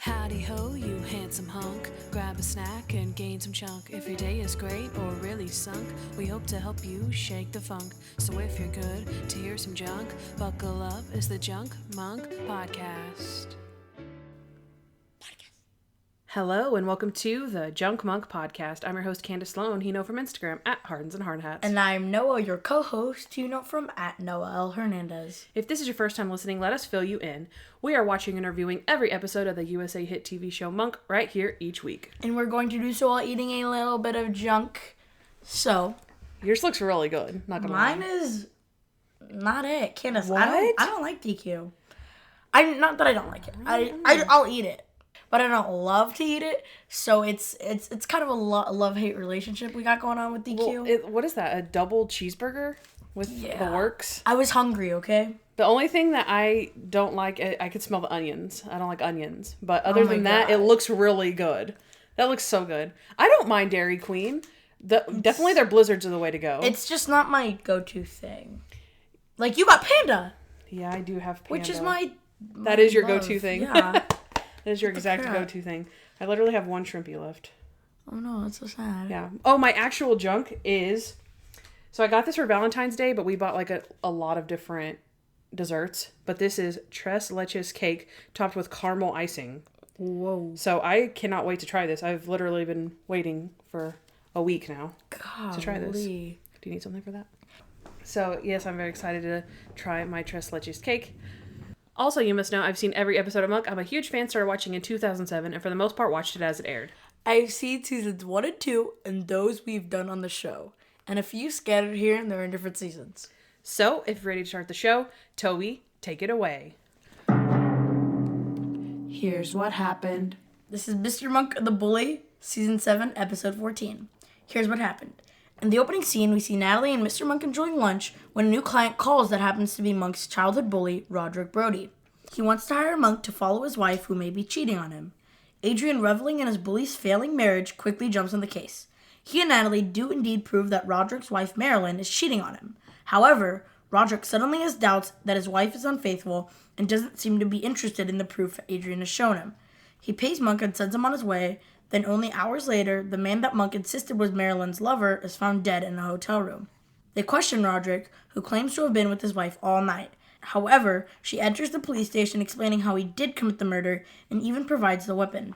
Howdy ho, you handsome hunk. Grab a snack and gain some chunk. If your day is great or really sunk, we hope to help you shake the funk. So if you're good to hear some junk, buckle up, it's the Junk Monk Podcast. Hello and welcome to the Junk Monk Podcast. I'm your host Kandyce Sloan, you know from Instagram at Hardens and Hardhats. And I'm Noah, your co-host, you know from at Noah L. Hernandez. If this is your first time listening, let us fill you in. We are watching and reviewing every episode of the USA hit TV show Monk right here each week. And we're going to do so while eating a little bit of junk. So. Yours looks really good, not gonna lie. Mine is not it. Kandyce, what? I don't like DQ. Not that I don't like it. I'll eat it. But I don't love to eat it, so it's kind of a love-hate relationship we got going on with DQ. Well, what is that, a double cheeseburger with the works? I was hungry, okay? The only thing that I don't like, I could smell the onions. I don't like onions. But other than that, it looks really good. That looks so good. I don't mind Dairy Queen. Definitely their Blizzards are the way to go. It's just not my go-to thing. Like, you got Panda. Yeah, I do have Panda. Which is my That is your go-to thing. Yeah. That is your exact go-to thing. I literally have one shrimpy left. Oh no, that's so sad. Yeah. Oh, my actual junk is... So I got this for Valentine's Day, but we bought like a lot of different desserts. But this is tres leches cake topped with caramel icing. Whoa. So I cannot wait to try this. I've literally been waiting for a week now to try this. Do you need something for that? So yes, I'm very excited to try my tres leches cake. Also, you must know, I've seen every episode of Monk. I'm a huge fan, started watching in 2007, and for the most part, watched it as it aired. I've seen seasons 1 and 2, and those we've done on the show. And a few scattered here and there in different seasons. So, if you're ready to start the show, Toby, take it away. Here's what happened. This is Mr. Monk the Bully, Season 7, Episode 14. Here's what happened. In the opening scene, we see Natalie and Mr. Monk enjoying lunch when a new client calls that happens to be Monk's childhood bully, Roderick Brody. He wants to hire Monk to follow his wife who may be cheating on him. Adrian, reveling in his bully's failing marriage, quickly jumps on the case. He and Natalie do indeed prove that Roderick's wife, Marilyn, is cheating on him. However, Roderick suddenly has doubts that his wife is unfaithful and doesn't seem to be interested in the proof Adrian has shown him. He pays Monk and sends him on his way. Then only hours later, the man that Monk insisted was Marilyn's lover is found dead in a hotel room. They question Roderick, who claims to have been with his wife all night. However, she enters the police station explaining how he did commit the murder and even provides the weapon.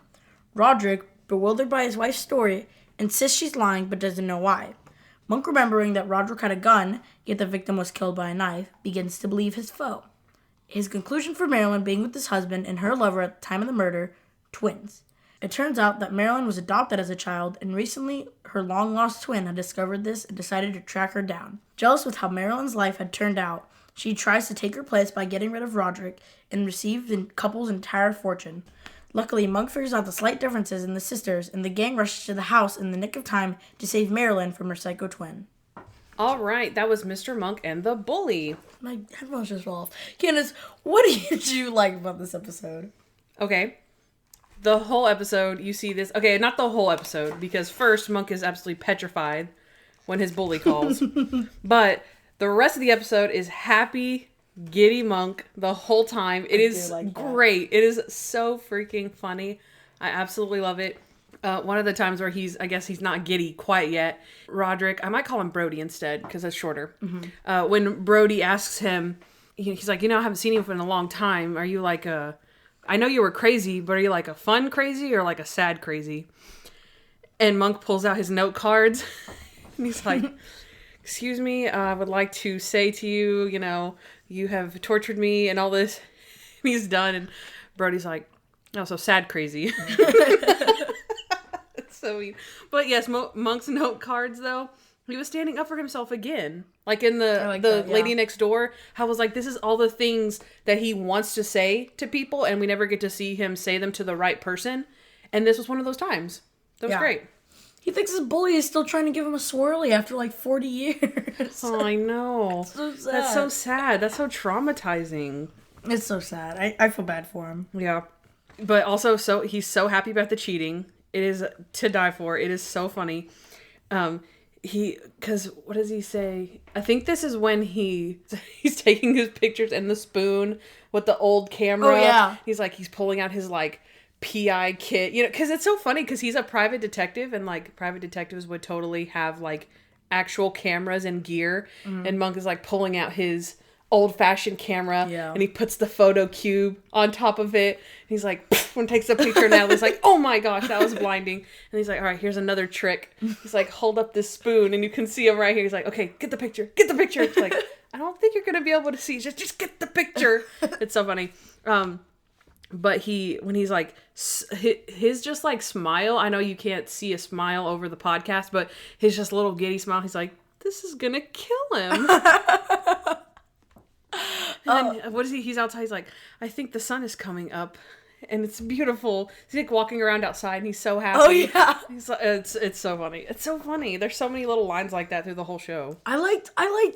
Roderick, bewildered by his wife's story, insists she's lying but doesn't know why. Monk, remembering that Roderick had a gun, yet the victim was killed by a knife, begins to believe his foe. His conclusion for Marilyn being with his husband and her lover at the time of the murder, twins. It turns out that Marilyn was adopted as a child, and recently her long-lost twin had discovered this and decided to track her down. Jealous with how Marilyn's life had turned out, she tries to take her place by getting rid of Roderick and receive the couple's entire fortune. Luckily, Monk figures out the slight differences in the sisters, and the gang rushes to the house in the nick of time to save Marilyn from her psycho twin. All right, that was Mr. Monk and the Bully. My headphones just fell off. Kandyce, what did you like about this episode? Okay. The whole episode, you see this... Okay, not the whole episode, because first, Monk is absolutely petrified when his bully calls. But the rest of the episode is happy, giddy Monk the whole time. It is great. It is so freaking funny. I absolutely love it. One of the times where I guess he's not giddy quite yet, Roderick, I might call him Brody instead, because that's shorter. Mm-hmm. When Brody asks him, he's like, I haven't seen you in a long time. Are you like I know you were crazy, but are you like a fun crazy or like a sad crazy? And Monk pulls out his note cards. And he's like, excuse me, I would like to say to you, you have tortured me and all this. And he's done. And Brody's like, oh, so sad crazy. It's so mean. But yes, Monk's note cards, though. He was standing up for himself again. Like in the Lady Next Door. How it was like, this is all the things that he wants to say to people, and we never get to see him say them to the right person. And this was one of those times. That was great. He thinks his bully is still trying to give him a swirly after like 40 years. Oh, I know. That's so sad. That's so sad. That's so traumatizing. It's so sad. I feel bad for him. Yeah. But also, he's so happy about the cheating. It is to die for. It is so funny. Because what does he say? I think this is when he's taking his pictures and the spoon with the old camera. Oh, yeah. He's pulling out his PI kit, you know, because it's so funny because he's a private detective, and like private detectives would totally have like actual cameras and gear, and Monk is like pulling out his old-fashioned camera, and he puts the photo cube on top of it, and he's like, when takes a picture, and Natalie's like, oh my gosh, that was blinding, and he's like, all right, here's another trick. He's like, hold up this spoon, and you can see him right here. He's like, okay, get the picture. It's like, I don't think you're gonna be able to see, just get the picture. It's so funny. But when he's like, his just like smile, I know you can't see a smile over the podcast, but his just little giddy smile, he's like, this is gonna kill him. And then, what is he? He's outside. He's like, I think the sun is coming up, and it's beautiful. He's like walking around outside, and he's so happy. Oh yeah, he's like, it's so funny. It's so funny. There's so many little lines like that through the whole show. I liked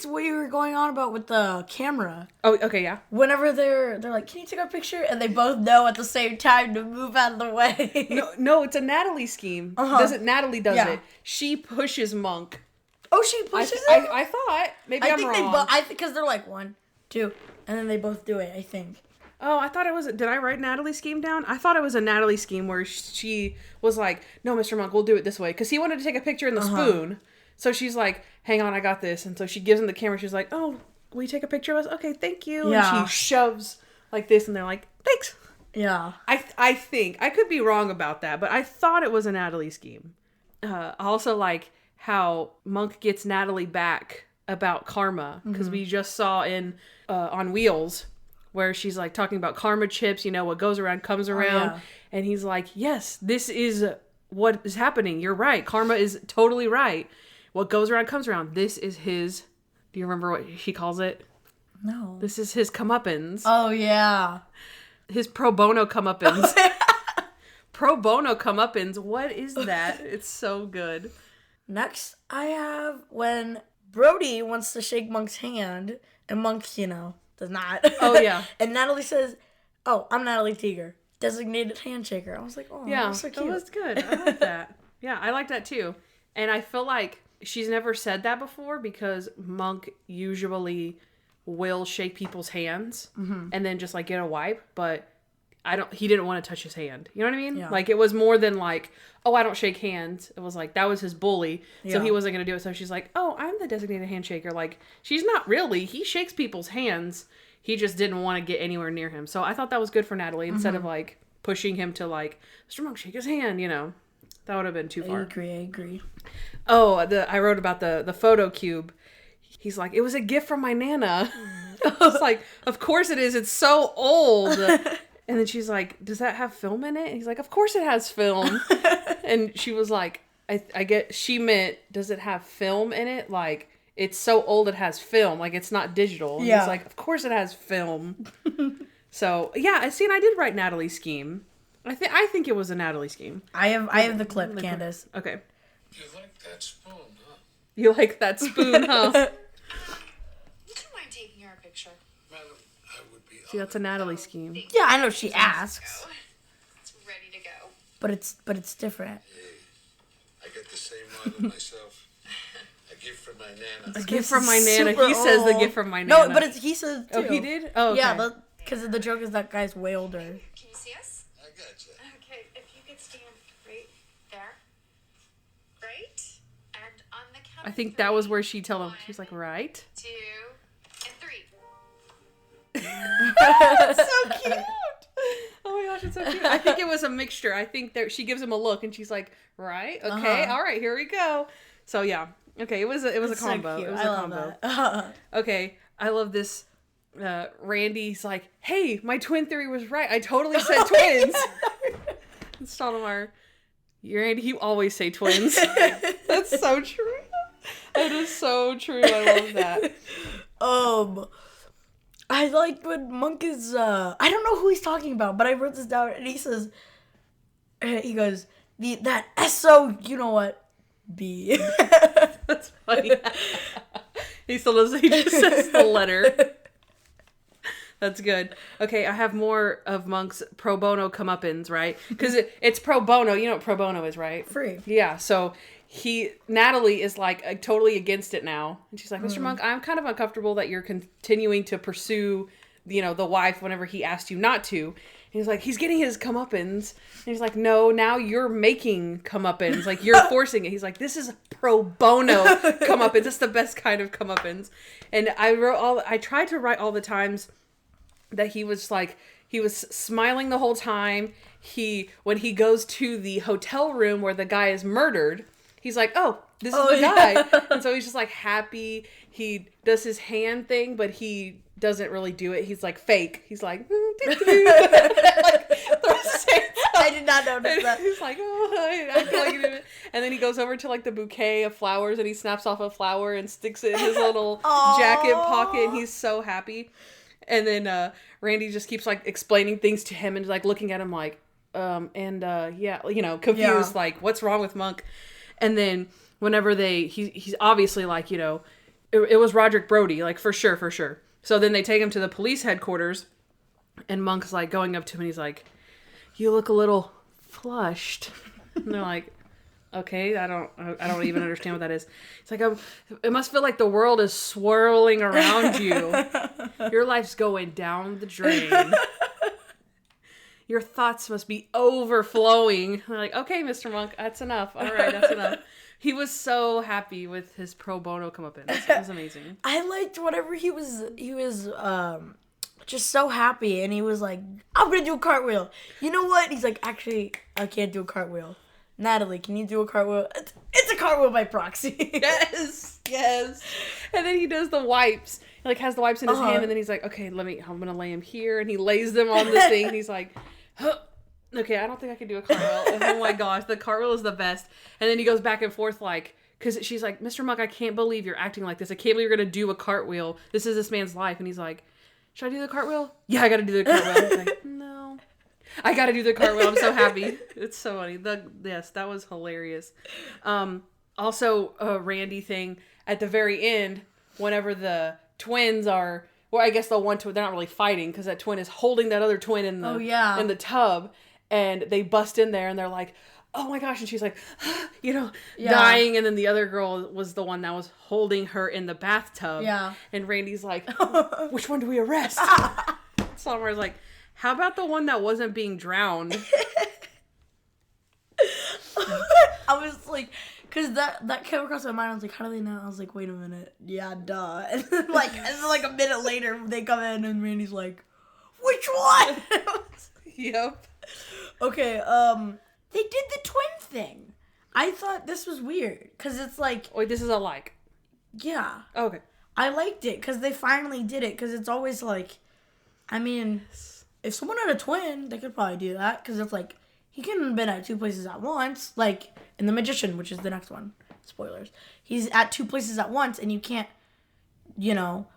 what you were going on about with the camera. Oh, okay, yeah. Whenever they're like, can you take a picture? And they both know at the same time to move out of the way. No, it's a Natalie scheme. Natalie does it. She pushes Monk. Oh, she pushes him? I thought. Maybe I'm wrong. I think because they're like 1, 2, and then they both do it, I think. Oh, I thought it was... Did I write Natalie's scheme down? I thought it was a Natalie scheme where she was like, no, Mr. Monk, we'll do it this way. Because he wanted to take a picture in the spoon. So she's like, hang on, I got this. And so she gives him the camera. She's like, oh, will you take a picture of us? Okay, thank you. Yeah. And she shoves like this, and they're like, thanks. Yeah. I think. I could be wrong about that, but I thought it was a Natalie scheme. I also like how Monk gets Natalie back about karma. Because we just saw on Wheels... where she's like talking about karma chips, you know, what goes around comes around. Oh, yeah. And he's like, yes, this is what is happening. You're right. Karma is totally right. What goes around comes around. This is his, do you remember what he calls it? No. This is his comeuppance. Oh, yeah. His pro bono comeuppance. Pro bono comeuppance. What is that? It's so good. Next, I have when Brody wants to shake Monk's hand, and Monk, does not. Oh, yeah. And Natalie says, oh, I'm Natalie Teeger, designated handshaker. I was like, oh, yeah, that's so cute. That was good. I like that. Yeah, I like that too. And I feel like she's never said that before because Monk usually will shake people's hands and then just like get a wipe, but he didn't want to touch his hand. You know what I mean? Yeah. Like it was more than like, oh, I don't shake hands. It was like, that was his bully. So he wasn't going to do it. So she's like, oh, I'm the designated handshaker. Like she's not really, he shakes people's hands. He just didn't want to get anywhere near him. So I thought that was good for Natalie instead of like pushing him to like, Mr. Monk, shake his hand, that would have been too far. I agree. Oh, I wrote about the photo cube. He's like, it was a gift from my Nana. I was like, of course it is. It's so old. And then she's like, does that have film in it? And he's like, of course it has film. And she was like, she meant, does it have film in it? Like, it's so old it has film. Like, it's not digital. And he's like, of course it has film. So, yeah, I did write Natalie's scheme. I think it was a Natalie scheme. I have the clip, Kandyce. Okay. You like that spoon, huh? You like that spoon, huh? Would you mind taking your picture? Madam, I would be... See, that's a Natalie scheme. Yeah, I know she asks. It's ready to go. But it's different. Hey, I get the same model myself. A gift from my Nana. A gift from my Nana. He says the gift from my Nana. No, but he says too. Oh, he did? Oh, okay. Yeah, because the joke is that guy's way older. Can you see us? I gotcha. Okay, if you could stand right there. Right? And on the count I of think 3, that was where she told him. She's like, right? 2, and 3. So cute. Oh my gosh, it's so cute. I think it was a mixture. I think she gives him a look and she's like, right? Okay, all right, here we go. So yeah. Okay, it was a combo. So it was a combo. Okay, I love this. Randy's like, hey, my twin theory was right. I totally said twins. And Stottlemyre, Randy, you always say twins. That's so true. That is so true. I love that. I like when Monk is, I don't know who he's talking about, but I wrote this down, and he says, he goes, that S-O, you know what, B. That's funny. He still doesn't, he just says the letter. That's good. Okay, I have more of Monk's pro bono comeuppance, right? Because it's pro bono. You know what pro bono is, right? Free. Yeah, so Natalie is like totally against it now. And she's like, Mr. Monk, I'm kind of uncomfortable that you're continuing to pursue, the wife whenever he asked you not to. He's like, he's getting his comeuppance. And he's like, no, now you're making comeuppance. Like, you're forcing it. He's like, this is pro bono comeuppance. It's the best kind of comeuppance. And I tried to write all the times that he was smiling the whole time. When he goes to the hotel room where the guy is murdered, he's like, oh, this is the guy. And so he's just like happy. He does his hand thing, but he doesn't really do it. He's like fake. He's like, like throws his hands up. I did not notice that. He's like, oh, I feel like it. And then he goes over to like the bouquet of flowers and he snaps off a flower and sticks it in his little jacket pocket, and he's so happy. And then Randy just keeps like explaining things to him and like looking at him like, yeah, confused, like, what's wrong with Monk? And then whenever he's obviously like, it was Roderick Brody, like for sure. So then they take him to the police headquarters, and Monk's like going up to him and he's like, you look a little flushed. And they're like, okay, I don't even understand what that is. It's like, it must feel like the world is swirling around you. Your life's going down the drain. Your thoughts must be overflowing. They're like, okay, Mr. Monk, that's enough. All right, that's enough. He was so happy with his pro bono comeuppance. It was amazing. I liked whatever he was just so happy, and he was like, I'm gonna do a cartwheel. You know what? He's like, actually, I can't do a cartwheel. Natalie, can you do a cartwheel? It's a cartwheel by proxy. Yes. And then he does the wipes. He like has the wipes in his hand, and then he's like, okay, I'm gonna lay him here, and he lays them on the thing, and he's like, huh. Okay, I don't think I can do a cartwheel. Oh my gosh, the cartwheel is the best. And then he goes back and forth like, because she's like, Mr. Monk, I can't believe you're acting like this. I can't believe you're going to do a cartwheel. This is this man's life. And he's like, should I do the cartwhell? Yeah, I got to do the cartwheel. He's like, no. I got to do the cartwheel. I'm so happy. It's so funny. Yes, that was hilarious. Also, a Randy thing at the very end, whenever the twins are, well, I guess the one twin, they're not really fighting because that twin is holding that other twin in the tub. And they bust in there and they're like, oh my gosh. And she's like, dying. And then the other girl was the one that was holding her in the bathtub. Yeah. And Randy's like, which one do we arrest? Summer's like, how about the one that wasn't being drowned? I was like, because that came across my mind. I was like, how do they know? I was like, wait a minute. Yeah, duh. And then like a minute later, they come in and Randy's like, which one? Yep. Okay, they did the twin thing. I thought this was weird, because it's like... Wait, this is a like? Yeah. Okay. I liked it, because they finally did it, because it's always like... I mean, if someone had a twin, they could probably do that, because it's like, he couldn't have been at two places at once, like, in The Magician, which is the next one. Spoilers. He's at two places at once, and you can't,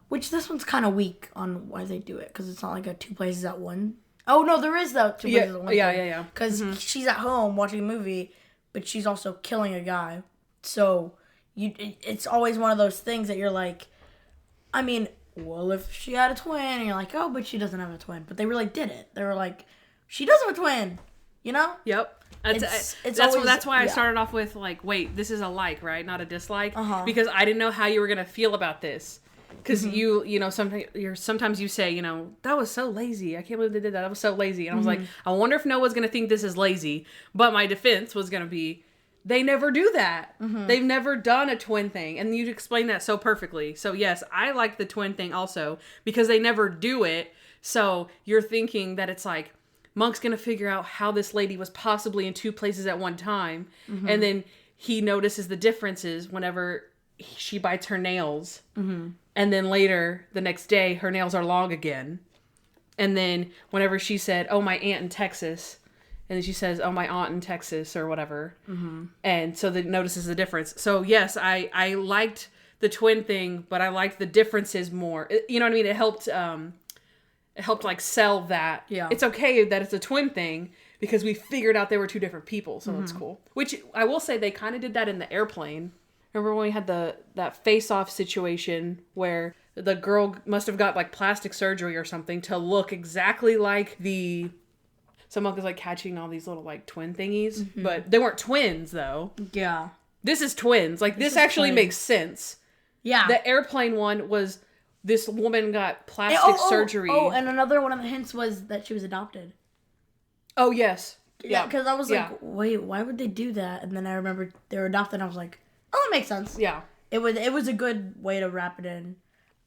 which this one's kind of weak on why they do it, because it's not like a two places at one. Oh, no, there is, though, two places at one. Yeah. Because she's at home watching a movie, but she's also killing a guy. So, it's always one of those things that you're like, I mean, well, if she had a twin, and you're like, oh, but she doesn't have a twin. But they really did it. They were like, she does have a twin, Yep. That's why I started off with, like, wait, this is a like, right? Not a dislike. Because I didn't know how you were going to feel about this. Because sometimes you say, that was so lazy. I can't believe they did that. That was so lazy. And I was like, I wonder if Noah's going to think this is lazy. But my defense was going to be, they never do that. They've never done a twin thing. And you explained that so perfectly. So yes, I like the twin thing also because they never do it. So you're thinking that it's like, Monk's going to figure out how this lady was possibly in two places at one time. And then he notices the differences whenever she bites her nails. And then later, the next day, her nails are long again. And then whenever she said, oh, my aunt in Texas. And then she says, oh, my aunt in Texas or whatever. And so that notices the difference. So yes, I liked the twin thing, but I liked the differences more. You know what I mean? It helped like sell that. Yeah. It's okay that it's a twin thing because we figured out they were two different people. So that's cool. Which I will say they kind of did that in the airplane. Remember when we had that face-off situation where the girl must have got like plastic surgery or something to look exactly like so Monk is like catching all these little like twin thingies, but they weren't twins though. Yeah. This is twins. Like this actually makes sense. Yeah. The airplane one was this woman got plastic surgery. Oh, and another one of the hints was that she was adopted. Oh, yes. Yeah, because I was like, Yeah. wait, why would they do that? And then I remembered they were adopted, and I was like, oh, that makes sense. Yeah. It was a good way to wrap it in.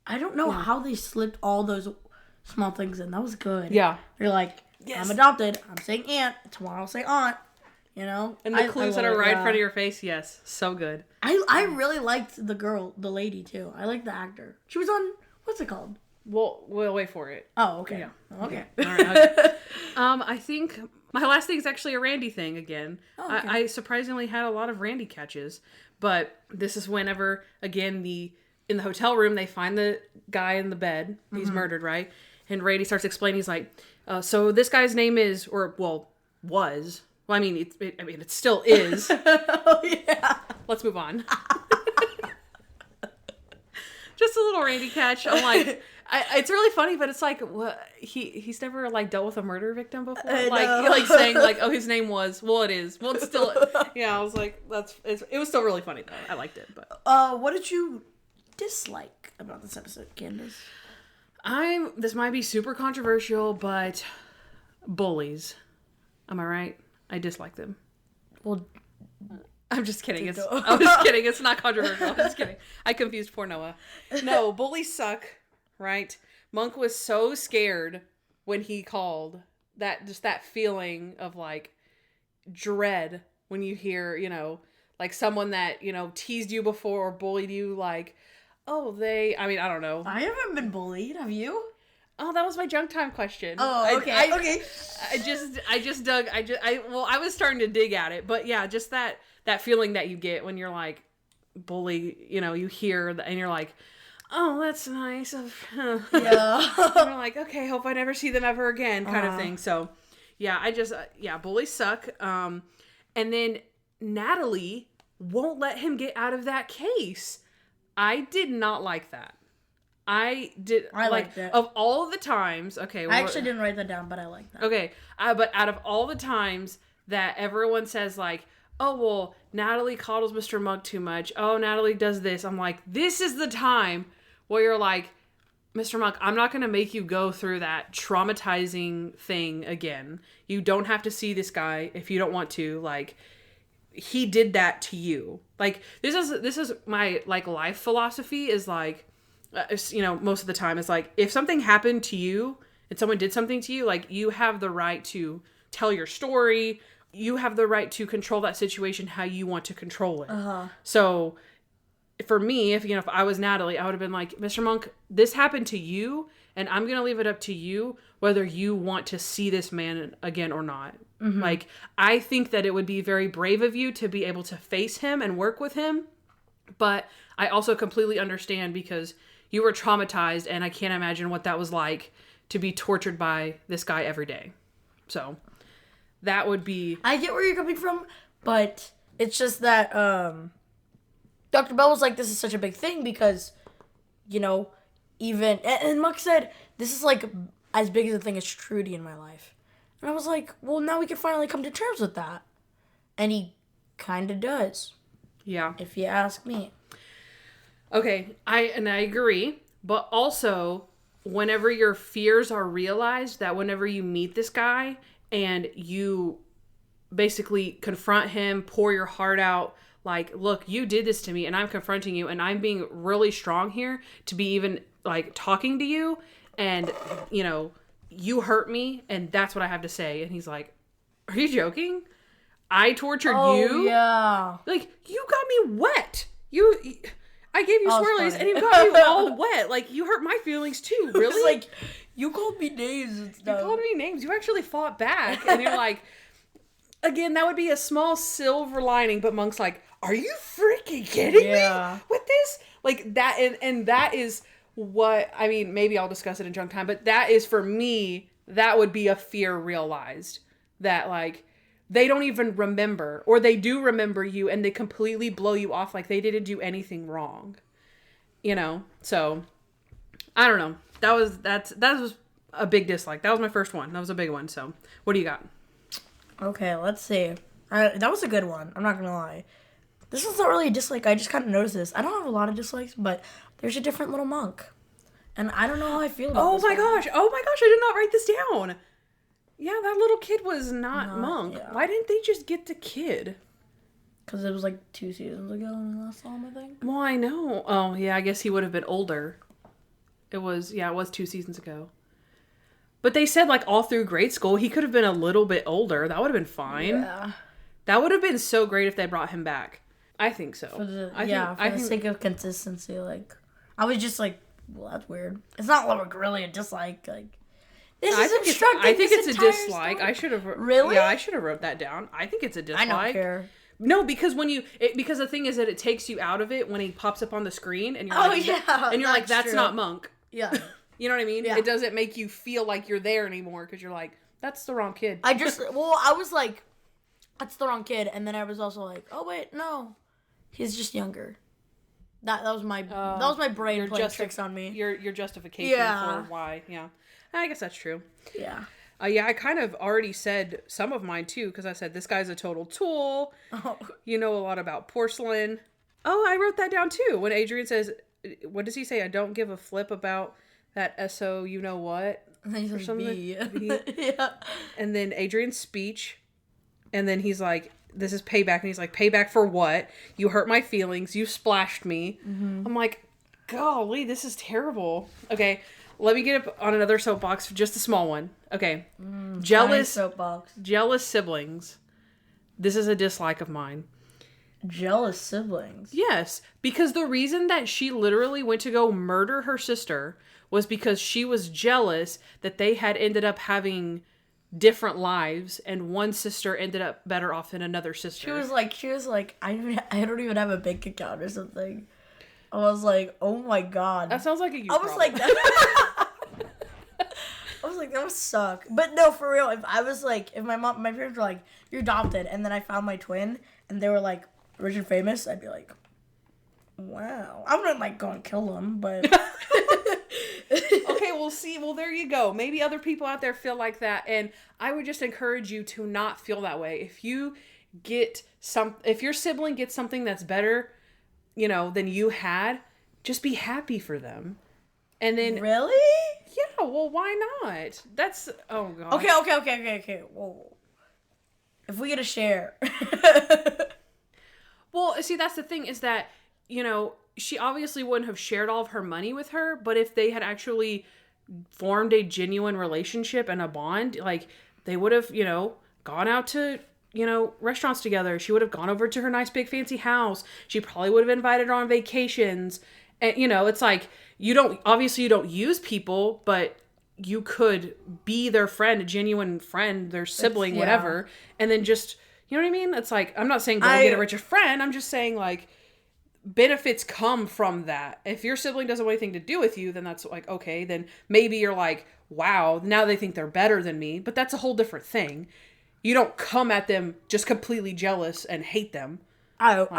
I don't know how they slipped all those small things in. That was good. Yeah. They're like, Yes. I'm adopted. I'm saying aunt. Tomorrow I'll say aunt. You know? And the clues that are right in front of your face, yes. So good. I really liked the lady, too. I liked the actor. She was on, what's it called? We'll wait for it. Oh, okay. Yeah. Okay. All right. Okay. I think my last thing is actually a Randy thing again. Oh, okay. I surprisingly had a lot of Randy catches, but this is whenever, again, in the hotel room, they find the guy in the bed. He's murdered, right? And Randy starts explaining. He's like, so this guy's name is, or, well, was. Well, I mean, it still is. Oh, yeah. Let's move on. Just a little Randy catch. I'm like, it's really funny, but it's like, what, he's never like dealt with a murder victim before. Like saying like, oh, his name was. Well, it is. Well, it's still. Yeah, I was like, it was still really funny though. I liked it, but. What did you dislike about this episode, Kandyce? This might be super controversial, but bullies. Am I right? I dislike them. Well, I'm just kidding. I'm just kidding. It's not controversial. I'm just kidding. I confused poor Noah. No, bullies suck, right? Monk was so scared when he called. That feeling of like dread when you hear, like someone that, teased you before or bullied you, like, oh, I don't know. I haven't been bullied. Have you? Oh, that was my junk time question. Oh, okay. Okay. I was starting to dig at it, but yeah, just that feeling that you get when you're like bully, you hear and you're like, oh, that's nice. Yeah. You're like, okay, hope I never see them ever again, kind of thing. So, yeah, bullies suck. And then Natalie won't let him get out of that case. I did not like that. I liked it. Of all of the times, okay. I actually didn't write that down, but I like that. Okay, but out of all the times that everyone says like, oh, well, Natalie coddles Mr. Monk too much. Oh, Natalie does this. I'm like, this is the time where you're like, Mr. Monk, I'm not going to make you go through that traumatizing thing again. You don't have to see this guy if you don't want to. Like, he did that to you. Like, this is my, like, life philosophy is like, most of the time it's like, if something happened to you and someone did something to you, like, you have the right to tell your story. You have the right to control that situation how you want to control it. So for me, if I was Natalie, I would have been like, Mr. Monk, this happened to you, and I'm going to leave it up to you whether you want to see this man again or not. Mm-hmm. Like, I think that it would be very brave of you to be able to face him and work with him, but I also completely understand because you were traumatized, and I can't imagine what that was like to be tortured by this guy every day. So that would be... I get where you're coming from, but it's just that Dr. Bell was like, this is such a big thing because, even... And Muck said, this is like as big as a thing as Trudy in my life. And I was like, well, now we can finally come to terms with that. And he kind of does. Yeah. If you ask me. Okay, I agree, but also whenever your fears are realized, that whenever you meet this guy and you basically confront him, pour your heart out, like, look, you did this to me and I'm confronting you and I'm being really strong here to be even like talking to you and, you hurt me and that's what I have to say. And he's like, are you joking? I tortured you? Yeah. Like, you got me wet. I gave you swirlies and you got me all wet. Like, you hurt my feelings too, really? It's like, you called me names and stuff. You called me names. You actually fought back. And you're like, again, that would be a small silver lining, but Monk's like, are you freaking kidding me with this? Like, that, and that is what, I mean, maybe I'll discuss it in junk time, but that is, for me, that would be a fear realized. That, like, they don't even remember, or they do remember you and they completely blow you off like they didn't do anything wrong. So I don't know. That was a big dislike. That was my first one. That was a big one. So what do you got? Okay, let's see. That was a good one. I'm not gonna lie. This was not really a dislike. I just kind of noticed this. I don't have a lot of dislikes, but there's a different little monk, and I don't know how I feel about this gosh! Oh my gosh! I did not write this down. Yeah, that little kid was not Monk. yeah. Why didn't they just get the kid? Because it was like 2 seasons ago when we last saw him, I think. Well, I know. Oh, yeah, I guess he would have been older. It was 2 seasons ago. But they said, like, all through grade school, he could have been a little bit older. That would have been fine. Yeah. That would have been so great if they brought him back. I think so. For the I sake of consistency, like, I was just like, well, that's weird. It's not like really a dislike, like, this is obstructing I think this it's a entire dislike. story. I should have... Really? Yeah, I should have wrote that down. I think it's a dislike. I don't care. No, because because the thing is that it takes you out of it when he pops up on the screen and you're that's true. not Monk. Yeah. You know what I mean? Yeah. It doesn't make you feel like you're there anymore because you're like, that's the wrong kid. I was like, that's the wrong kid, and then I was also like, oh wait, no, he's just younger. That was my brain playing tricks on me. Your justification for why, yeah. I guess that's true. Yeah. Yeah, I kind of already said some of mine too, because I said this guy's a total tool. Oh. You know a lot about porcelain. Oh, I wrote that down too. When Adrian says, what does he say? I don't give a flip about that S7 you know what? And then he's or like, something. B. Yeah. And then Adrian's speech. And then he's like, this is payback. And he's like, payback for what? You hurt my feelings. You splashed me. Mm-hmm. I'm like, golly, this is terrible. Okay, let me get up on another soapbox, just a small one. Okay. Jealous soapbox. Jealous siblings. This is a dislike of mine. Jealous siblings. Yes, because the reason that she literally went to go murder her sister was because she was jealous that they had ended up having different lives and one sister ended up better off than another sister. She was like, I don't even have a bank account or something. I was like, oh my god. That sounds like a you I was like, I was like, that would suck. But no, for real, if my parents were like, you're adopted, and then I found my twin, and they were like, rich and famous, I'd be like, wow. I wouldn't like go and kill them, but... Okay, we'll see. Well, there you go. Maybe other people out there feel like that, and I would just encourage you to not feel that way. If your sibling gets something that's better, than you had, just be happy for them. And then Really? Yeah, well, why not? That's oh god. Okay. Whoa. If we get a share. Well, see, that's the thing is that, she obviously wouldn't have shared all of her money with her, but if they had actually formed a genuine relationship and a bond, like, they would have, gone out to, restaurants together. She would have gone over to her nice big fancy house. She probably would have invited her on vacations. And, it's like, you don't use people, but you could be their friend, a genuine friend, their sibling, whatever. And then just, you know what I mean? It's like, I'm not saying go get a richer friend. I'm just saying, like, benefits come from that. If your sibling doesn't want anything to do with you, then that's like, okay, then maybe you're like, wow, now they think they're better than me. But that's a whole different thing. You don't come at them just completely jealous and hate them. I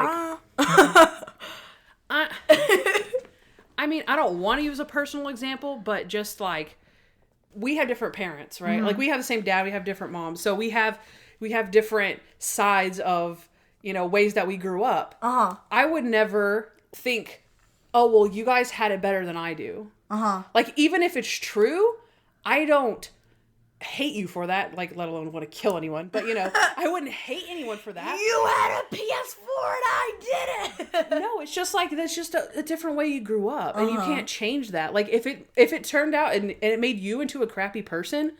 mean, I don't want to use a personal example, but just like, we have different parents, right? Mm-hmm. Like, we have the same dad, we have different moms. So we have different sides of, ways that we grew up. Uh-huh. I would never think, oh, well, you guys had it better than I do. Uh-huh. Like, even if it's true, I don't hate you for that, like, let alone want to kill anyone. But, I wouldn't hate anyone for that. You had a PS4 and I didn't. No, it's just like, that's just a different way you grew up. And you can't change that. Like, if it turned out and it made you into a crappy person,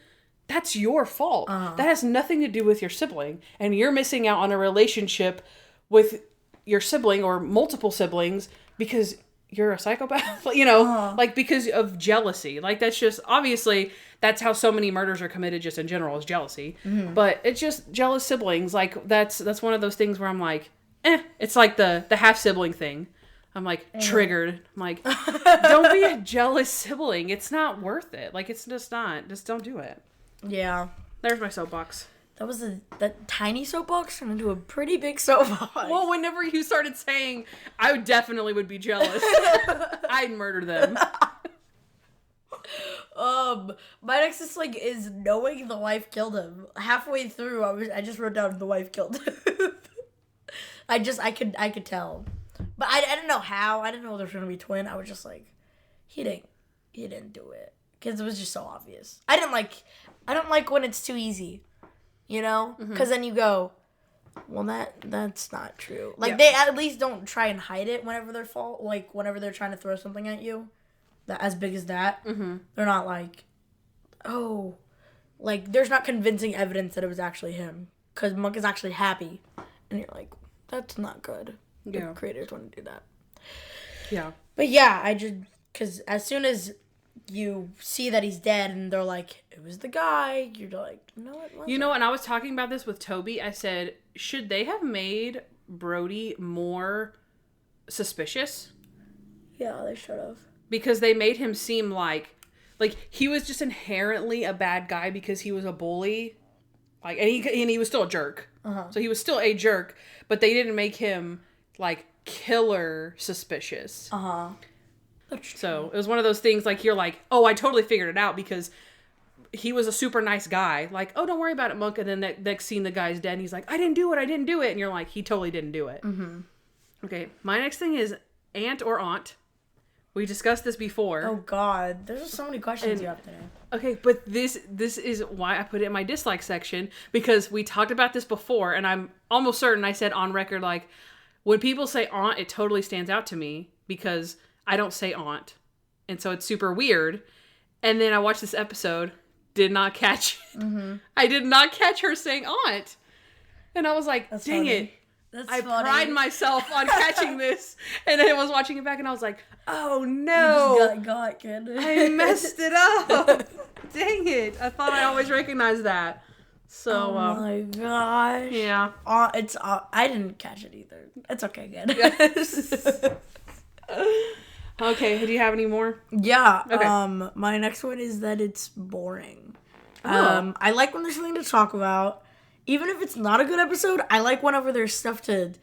that's your fault. That has nothing to do with your sibling. And you're missing out on a relationship with your sibling or multiple siblings because you're a psychopath, like, because of jealousy. Like, that's just, obviously, that's how so many murders are committed just in general, is jealousy. Mm-hmm. But it's just jealous siblings. Like, that's one of those things where I'm like, it's like the half-sibling thing. I'm like, triggered. I'm like, don't be a jealous sibling. It's not worth it. Like, it's just not. Just don't do it. Yeah. There's my soapbox. That was that tiny soapbox turned into a pretty big soapbox. Well, whenever you started saying, I definitely would be jealous, I'd murder them. My next is knowing the wife killed him. Halfway through, I just wrote down the wife killed him. I could tell, but I didn't know how. I didn't know there was gonna be a twin. I was just like, he didn't do it. Because it was just so obvious. I didn't I don't like when it's too easy, you know? Because then you go, well, that's not true. Like, they at least don't try and hide it whenever whenever they're trying to throw something at you, that as big as that. They're not like, oh, like, there's not convincing evidence that it was actually him. Because Monk is actually happy. And you're like, that's not good. The creators want to do that. Yeah. But yeah, because as soon as you see that he's dead and they're like, it was the guy, you're like, no, it wasn't. You know, and I was talking about this with Toby. I said, should they have made Brody more suspicious? Yeah, they should have. Because they made him seem like he was just inherently a bad guy because he was a bully. Like, and he was still a jerk. So he was still a jerk, but they didn't make him like killer suspicious. So it was one of those things like you're like, oh, I totally figured it out because he was a super nice guy. Like, oh, don't worry about it, Monk. And then next scene, the guy's dead. And he's like, I didn't do it. And you're like, he totally didn't do it. Okay, my next thing is aunt or aunt. We discussed this before. Oh God, there's so many questions you have today. Okay, but this is why I put it in my dislike section, because we talked about this before, and I'm almost certain I said on record, like, when people say aunt, it totally stands out to me because I don't say aunt. And so it's super weird. And then I watched this episode, did not catch it. I did not catch her saying aunt. And I was like, That's dang funny. it. That's I funny. pride myself on catching this. And then I was watching it back and I was like, oh no. You just got kid. I messed it up. Dang it. I thought I always recognized that. So, oh my gosh. yeah. I didn't catch it either. It's okay, good. Okay, do you have any more? Yeah. Okay. My next one is that it's boring. Oh. I like when there's something to talk about. Even if it's not a good episode, I like whenever there's stuff to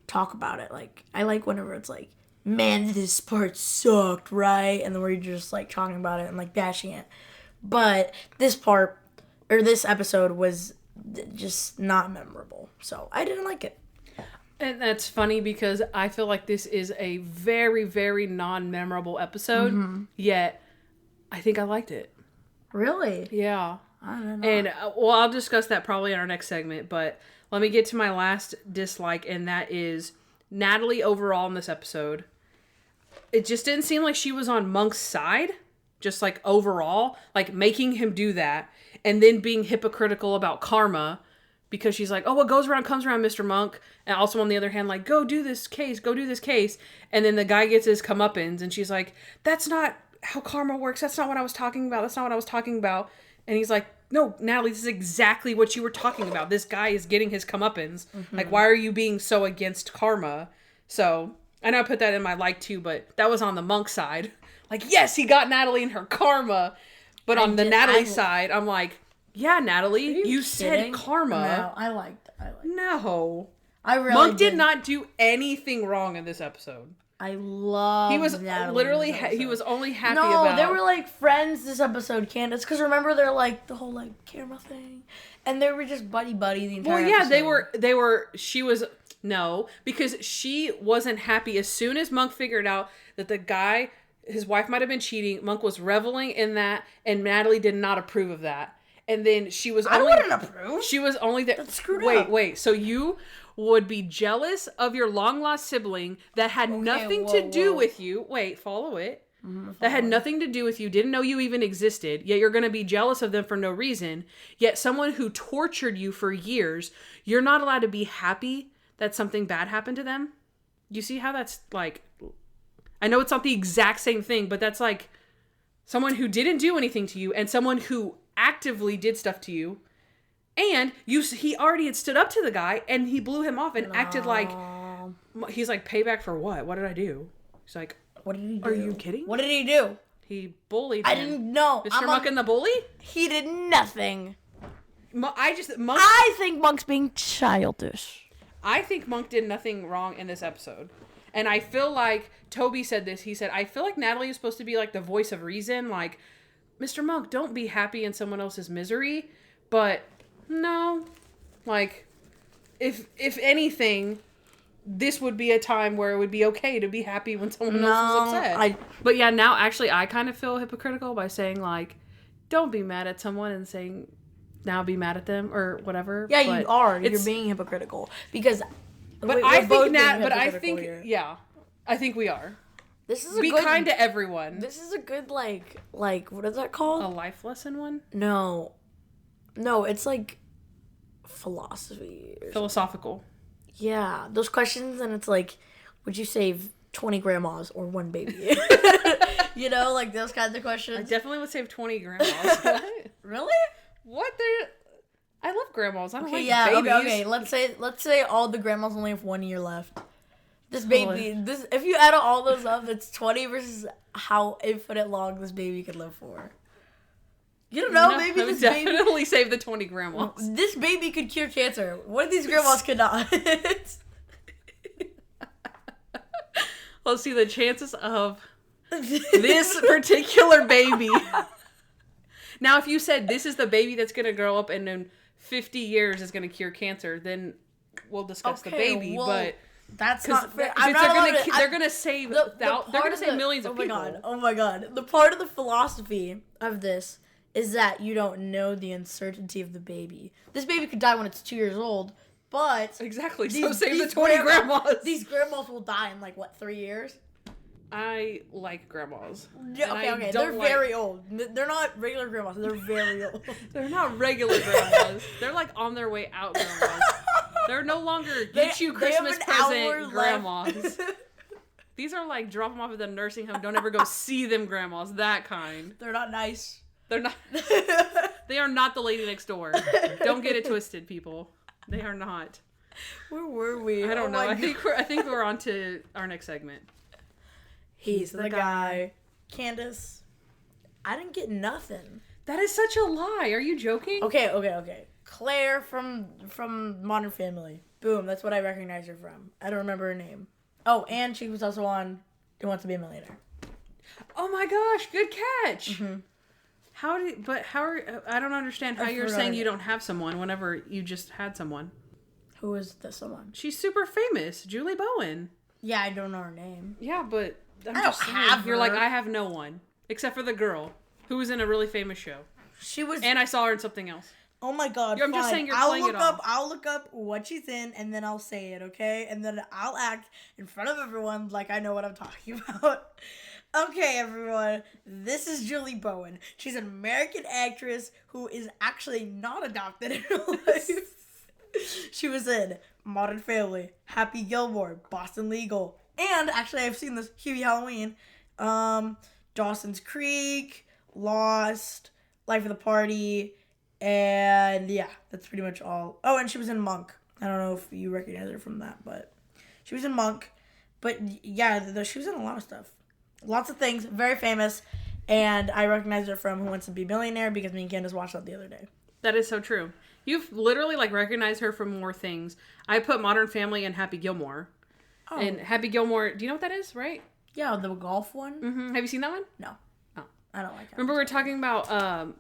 talk about it. Like, I like whenever it's like, man, this part sucked, right? And then where you're just like talking about it and like bashing it. But this episode was just not memorable. So I didn't like it. And that's funny because I feel like this is a very, very non-memorable episode. Yet, I think I liked it. Really? Yeah. I don't know. And, well, I'll discuss that probably in our next segment. But let me get to my last dislike, and that is Natalie overall in this episode. It just didn't seem like she was on Monk's side. Just, like, overall. Like, making him do that. And then being hypocritical about karma. Because she's like, oh, what goes around comes around, Mr. Monk. And also, on the other hand, like, go do this case. And then the guy gets his comeuppance. And she's like, that's not how karma works. That's not what I was talking about. And he's like, no, Natalie, this is exactly what you were talking about. This guy is getting his comeuppance. Like, why are you being so against karma? So, I know I put that in my like too, but that was on the Monk side. Like, yes, he got Natalie in her karma. But on the Natalie side, I'm like, yeah, Natalie, you said karma. No, I liked it. No. I really Monk did not do anything wrong in this episode. I love. He was Natalie literally, in this he was only happy No, about. they were like friends this episode, Candace. Because remember, they're like the whole like camera thing, and they were just buddy the entire. Well, yeah, episode. they were. She was because she wasn't happy as soon as Monk figured out that the guy, his wife might have been cheating. Monk was reveling in that, and Natalie did not approve of that. And then she was. I wouldn't approve. She was only there. That's screwed up. Wait. So you would be jealous of your long-lost sibling that had nothing to do with you. Wait, follow it. That had nothing to do with you, didn't know you even existed, yet you're going to be jealous of them for no reason. Yet someone who tortured you for years, you're not allowed to be happy that something bad happened to them? You see how that's like... I know it's not the exact same thing, but that's like someone who didn't do anything to you and someone who actively did stuff to you. And he already had stood up to the guy, and he blew him off and acted like... He's like, payback for what? What did I do? He's like, what did he do? Are you kidding? What did he do? He bullied him. I didn't know. Mr. Monk and the bully? He did nothing. Monk, I think Monk's being childish. I think Monk did nothing wrong in this episode. And I feel like, Toby said this, he said, I feel like Natalie is supposed to be like the voice of reason. Like, Mr. Monk, don't be happy in someone else's misery. But... no, like, if anything, this would be a time where it would be okay to be happy when someone else was upset. But yeah, now actually I kind of feel hypocritical by saying, like, don't be mad at someone and saying, now be mad at them or whatever. Yeah, you are. You're being hypocritical. Because... But I think, yeah, I think we are. This is be kind to everyone. This is a good, like, what is that called? A life lesson one? No, it's like philosophy. Philosophical. Yeah, those questions, and it's like, would you save 20 grandmas or one baby? You know, like those kinds of questions. I definitely would save 20 grandmas. What? Really? What? I love grandmas. I don't like babies. Okay. Let's say all the grandmas only have 1 year left. This baby, if you add all those up, it's 20 versus how infinite long this baby could live for. You don't know, maybe this baby... definitely save the 20 grandmas. This baby could cure cancer. What if these grandmas could not? Let's see the chances of this particular baby. Now, if you said this is the baby that's going to grow up and in 50 years is going to cure cancer, then we'll discuss the baby. But that's not fair. They're going to save millions of people. Oh my god. The part of the philosophy of this is that you don't know the uncertainty of the baby. This baby could die when it's 2 years old, but... Exactly, so save the 20 grandmas. These grandmas will die in, 3 years? I like grandmas. Yeah, okay. They're very old. They're not regular grandmas. They're very old. They're not regular grandmas. They're, on their way out grandmas. They're no longer Christmas present grandmas. These are, drop them off at the nursing home. Don't ever go see them grandmas. That kind. They're not nice. They're not. They are not the lady next door. Don't get it twisted, people. They are not. Where were we? I don't know. I think we're on to our next segment. He's the guy. Kandyce, I didn't get nothing. That is such a lie. Are you joking? Okay. Claire from Modern Family. Boom, that's what I recognize her from. I don't remember her name. Oh, and she was also on Who Wants to Be a Millionaire. Oh my gosh, good catch. Mm-hmm. I don't understand how you're saying you don't have someone whenever you just had someone. Who is this someone? She's super famous, Julie Bowen. Yeah, I don't know her name. Yeah, but I don't have her. You're like, I have no one. Except for the girl who was in a really famous show. She was... And I saw her in something else. Oh my god, I'm just saying you're playing it off. I'll look up what she's in, and then I'll say it, okay? And then I'll act in front of everyone like I know what I'm talking about. Okay, everyone, this is Julie Bowen. She's an American actress who is actually not adopted in real life. She was in Modern Family, Happy Gilmore, Boston Legal, and actually I've seen this, Hubie Halloween, Dawson's Creek, Lost, Life of the Party, and yeah, that's pretty much all. Oh, and she was in Monk. I don't know if you recognize her from that, but she was in Monk. But yeah, she was in a lot of stuff. Lots of things, very famous, and I recognize her from Who Wants to Be a Millionaire because me and Kandyce watched that the other day. That is so true. You've literally recognized her from more things. I put Modern Family and Happy Gilmore. Oh. And Happy Gilmore, do you know what that is, right? Yeah, the golf one. Mm-hmm. Have you seen that one? No. Oh. I don't like it. Remember we were talking about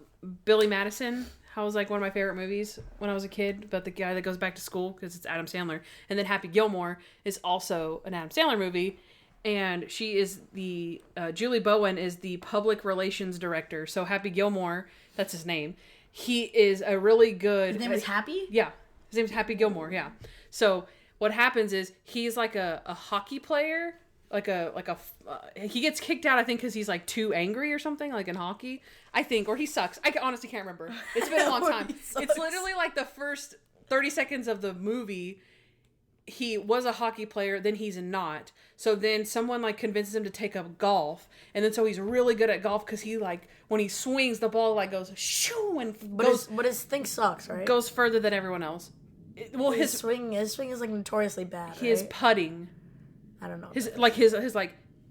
Billy Madison? How it was one of my favorite movies when I was a kid, about the guy that goes back to school because it's Adam Sandler. And then Happy Gilmore is also an Adam Sandler movie. And she is Julie Bowen is the public relations director. So Happy Gilmore, that's his name. He is a really good... His name is Happy? Yeah. His name is Happy Gilmore, yeah. So what happens is he's a hockey player. He gets kicked out, I think, because he's too angry or something, in hockey. I think, or he sucks. I honestly can't remember. It's been a long time. It's literally the first 30 seconds of the movie... He was a hockey player, then he's not. So then someone convinces him to take up golf, and then so he's really good at golf because he when he swings, the ball goes shoo and but his thing sucks, right? Goes further than everyone else. His swing is notoriously bad. His putting. I don't know. His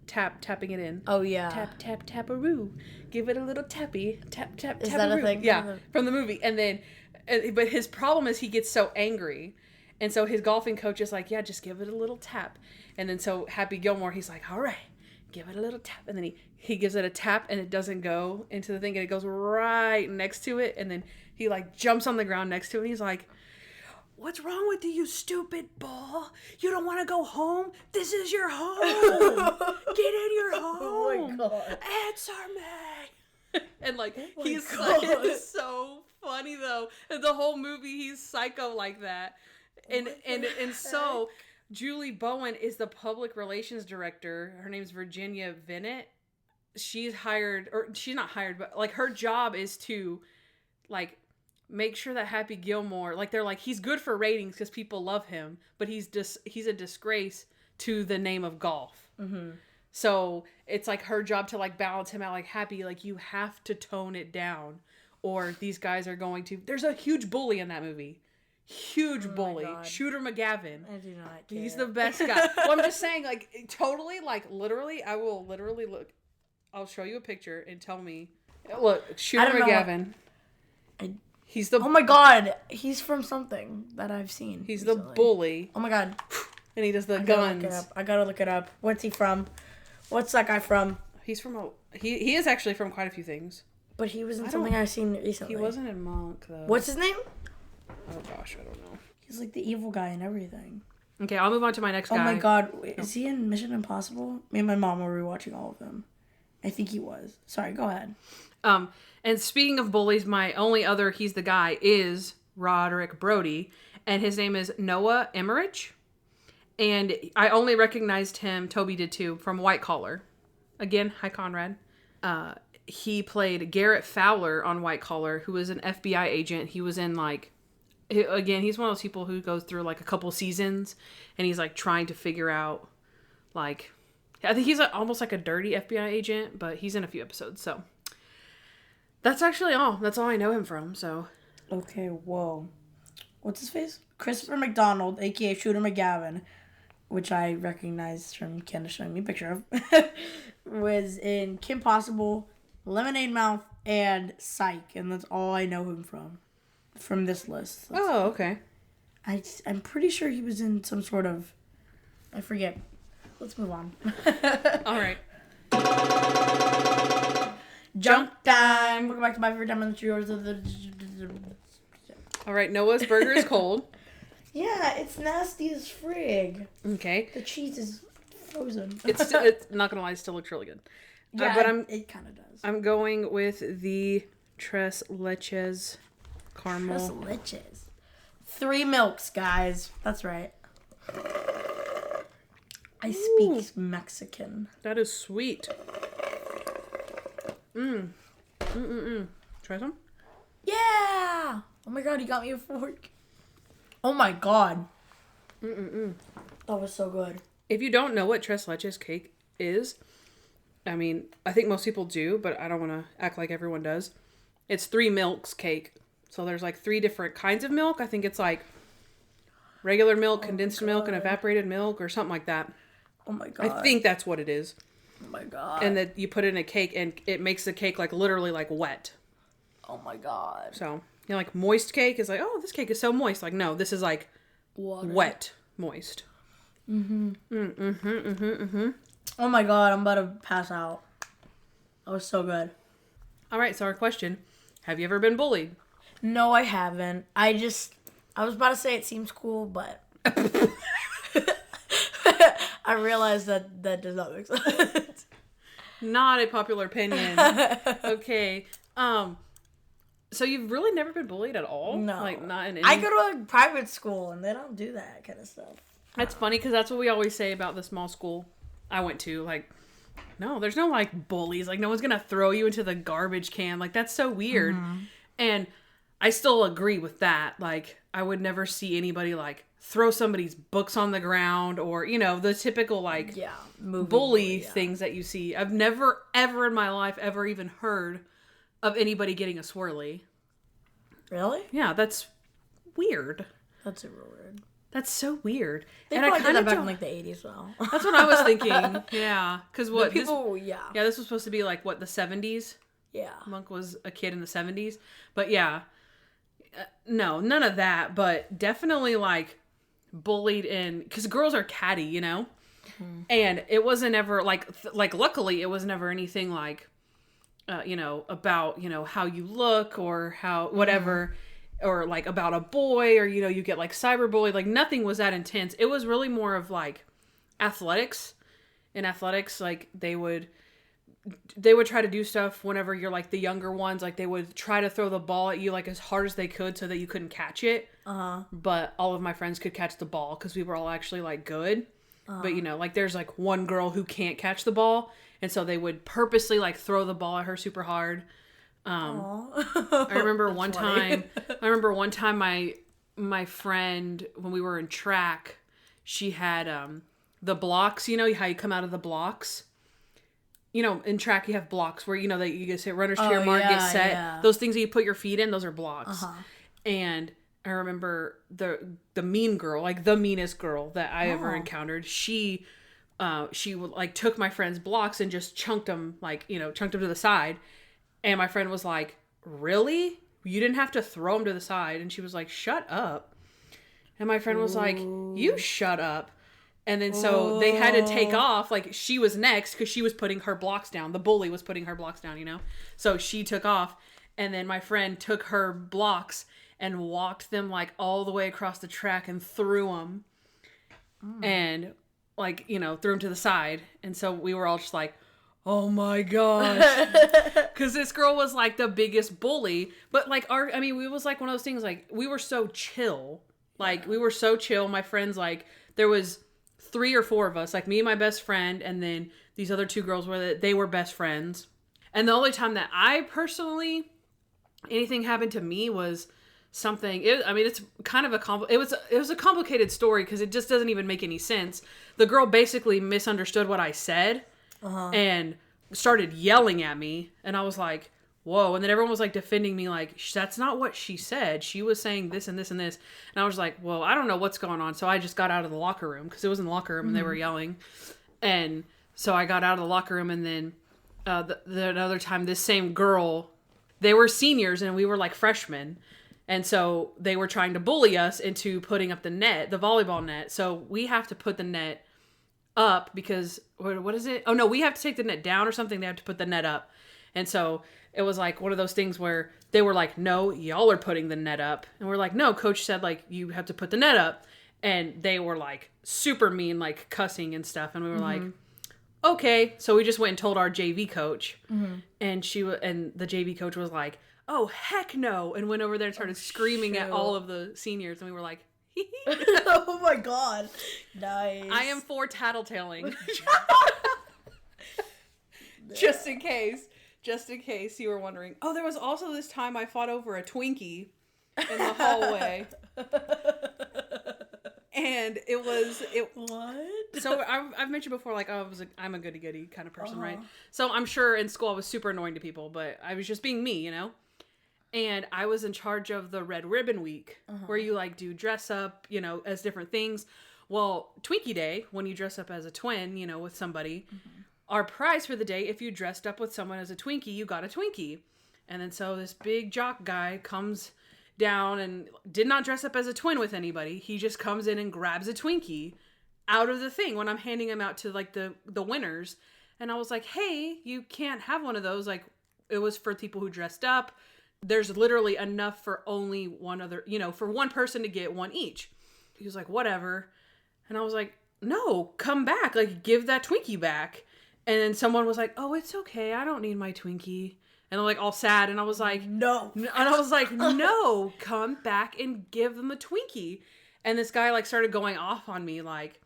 tapping it in. Oh yeah. Tap taparoo. Give it a little tappy. Tap tap. Is that a thing? Yeah, from the movie. And then, but his problem is he gets so angry. And so his golfing coach is yeah, just give it a little tap. And then so Happy Gilmore, he's all right, give it a little tap. And then he gives it a tap and it doesn't go into the thing and it goes right next to it. And then he jumps on the ground next to it and he's what's wrong with you stupid ball? You don't want to go home? This is your home. Get in your home. Oh my God. Answer me. And like my he's God. it's so funny though. And the whole movie he's psycho like that. And so Julie Bowen is the public relations director. Her name's Virginia Bennett. She's hired, or she's not hired, but like her job is to like make sure that Happy Gilmore, like they're like, he's good for ratings because people love him, but he's a disgrace to the name of golf. Mm-hmm. So it's like her job to like balance him out, like Happy, like you have to tone it down or these guys are going to, there's a huge bully in that movie. Huge bully. God. Shooter McGavin. I do not care. He's the best guy. Well, I'm just saying, like, totally, like, literally, I will literally look. I'll show you a picture and tell me. Look, Shooter McGavin. He's the. Oh my God, he's from something that I've seen. He's recently. the bully. Oh my God. And he does the guns. I gotta look it up. What's he from? What's that guy from? He's from he is actually from quite a few things. But he was in something I've seen recently. He wasn't in Monk though. What's his name? Oh gosh, I don't know. He's like the evil guy and everything. Okay, I'll move on to my next guy. Oh my God, is he in Mission Impossible? Me and my mom were rewatching all of them. I think he was. Sorry, go ahead. And speaking of bullies, my only other he's the guy is Roderick Brody, and his name is Noah Emmerich. And I only recognized him, Toby did too, from White Collar. Again, hi Conrad. He played Garrett Fowler on White Collar, who was an FBI agent. He was in like, again, he's one of those people who goes through like a couple seasons and he's like trying to figure out like, I think he's almost like a dirty FBI agent, but he's in a few episodes. So that's actually all. That's all I know him from. So. Okay, whoa. What's his face? Christopher McDonald, aka Shooter McGavin, which I recognized from Candace showing me a picture of, was in Kim Possible, Lemonade Mouth, and Psych, and that's all I know him from this list. Oh, okay. I'm pretty sure he was in some sort of, I forget. Let's move on. All right. Junk time. Welcome back to my favorite time on the yours. All right, Noah's burger is cold. Yeah, it's nasty as frig. Okay. The cheese is frozen. It's not gonna lie, it still looks really good. Yeah, but it kind of does. I'm going with the Tres Leches caramel. Tres Leches. 3 milks, guys. That's right. I speak Mexican. That is sweet. Try some? Yeah! Oh my God, he got me a fork. Oh my God. That was so good. If you don't know what Tres Leches cake is, I mean, I think most people do, but I don't want to act like everyone does. It's 3 milks cake. So there's like 3 different kinds of milk. I think it's like regular milk, condensed milk, and evaporated milk or something like that. Oh my God. I think that's what it is. Oh my God. And that you put it in a cake and it makes the cake like literally like wet. Oh my God. So, you know, like moist cake is like, oh, this cake is so moist. Like, no, this is like Water. wet moist. Oh my God, I'm about to pass out. That was so good. All right, so our question, have you ever been bullied? No, I haven't. I was about to say it seems cool, but I realized that does not make sense. Not a popular opinion. Okay. So you've really never been bullied at all? No. Like, not in any... I go to a private school, and they don't do that kind of stuff. That's funny, because that's what we always say about the small school I went to. Like, no, there's no, like, bullies. Like, no one's gonna throw you into the garbage can. Like, that's so weird. Mm-hmm. And I still agree with that. Like, I would never see anybody, like, throw somebody's books on the ground or, you know, the typical, like, bully things that you see. I've never, ever in my life ever even heard of anybody getting a swirly. Really? Yeah, that's weird. That's super weird. That's so weird. They probably did that back in, like, the 80s, though. That's what I was thinking. Yeah. Because what? Yeah, this was supposed to be, like, what, the 70s? Yeah. Monk was a kid in the 70s. But, yeah. No, none of that. But definitely, like, bullied in... Because girls are catty, you know? Mm-hmm. And it wasn't ever, like, luckily, it was never anything, like, you know, about, you know, how you look or how... Whatever... Mm-hmm. Or, like, about a boy, or, you know, you get, like, cyberbullied. Like, nothing was that intense. It was really more of, like, athletics. In athletics, like, they would they would try to do stuff whenever you're like the younger ones. Like they would try to throw the ball at you like as hard as they could so that you couldn't catch it. But all of my friends could catch the ball because we were all actually like good. But you know, like there's like one girl who can't catch the ball, and so they would purposely like throw the ball at her super hard. I remember one time. I remember one time my friend, when we were in track, she had the blocks. You know how you come out of the blocks. You know, in track you have blocks where, you know, that you just hit runners to your mark, get set. Yeah. Those things that you put your feet in, those are blocks. And I remember the mean girl, like the meanest girl that I ever encountered. She like took my friend's blocks and just chunked them, like, you know, chunked them to the side. And my friend was like, "Really? You didn't have to throw them to the side?" And she was like, "Shut up." And my friend was like, "You shut up." And then so they had to take off. Like she was next because she was putting her blocks down. The bully was putting her blocks down, you know? So she took off. And then my friend took her blocks and walked them like all the way across the track and threw them. And like, you know, threw them to the side. And so we were all just like, oh my gosh. Because this girl was like the biggest bully. But like it was like one of those things, like we were so chill. Like we were so chill. My friends, like there was 3 or 4 of us, like me and my best friend, and then these other 2 girls they were best friends. And the only time that I personally, anything happened to me was something, it's kind of it was a complicated story because it just doesn't even make any sense. The girl basically misunderstood what I said and started yelling at me, and I was like, whoa. And then everyone was like defending me, like, that's not what she said. She was saying this and this and this. And I was like, well, I don't know what's going on. So I just got out of the locker room because it was in the locker room and they were yelling. And so I got out of the locker room, and then another time, this same girl, they were seniors and we were like freshmen. And so they were trying to bully us into putting up the net, the volleyball net. So we have to put the net up because, what is it? Oh no, we have to take the net down or something. They have to put the net up. And so it was like one of those things where they were like, no, y'all are putting the net up. And we're like, no, coach said like, you have to put the net up. And they were like super mean, like cussing and stuff. And we were like, okay. So we just went and told our JV coach. And and the JV coach was like, oh, heck no. And went over there and started screaming at all of the seniors. And we were like, oh my God. Nice. I am for tattletaling. Just in case you were wondering. Oh, there was also this time I fought over a Twinkie in the hallway. And What? So I've mentioned before, like, I'm a goody-goody kind of person, right? So I'm sure in school I was super annoying to people, but I was just being me, you know? And I was in charge of the Red Ribbon Week, where you, like, do dress up, you know, as different things. Well, Twinkie Day, when you dress up as a twin, you know, with somebody, our prize for the day, if you dressed up with someone as a Twinkie, you got a Twinkie. And then so this big jock guy comes down and did not dress up as a twin with anybody. He just comes in and grabs a Twinkie out of the thing when I'm handing them out to like the winners. And I was like, hey, you can't have one of those. Like, it was for people who dressed up. There's literally enough for only one other, you know, for one person to get one each. He was like, whatever. And I was like, no, come back. Like, give that Twinkie back. And then someone was like, oh, it's okay. I don't need my Twinkie. And I'm like all sad. And I was like, no. And I was like, no, come back and give them a Twinkie. And this guy like started going off on me. Like,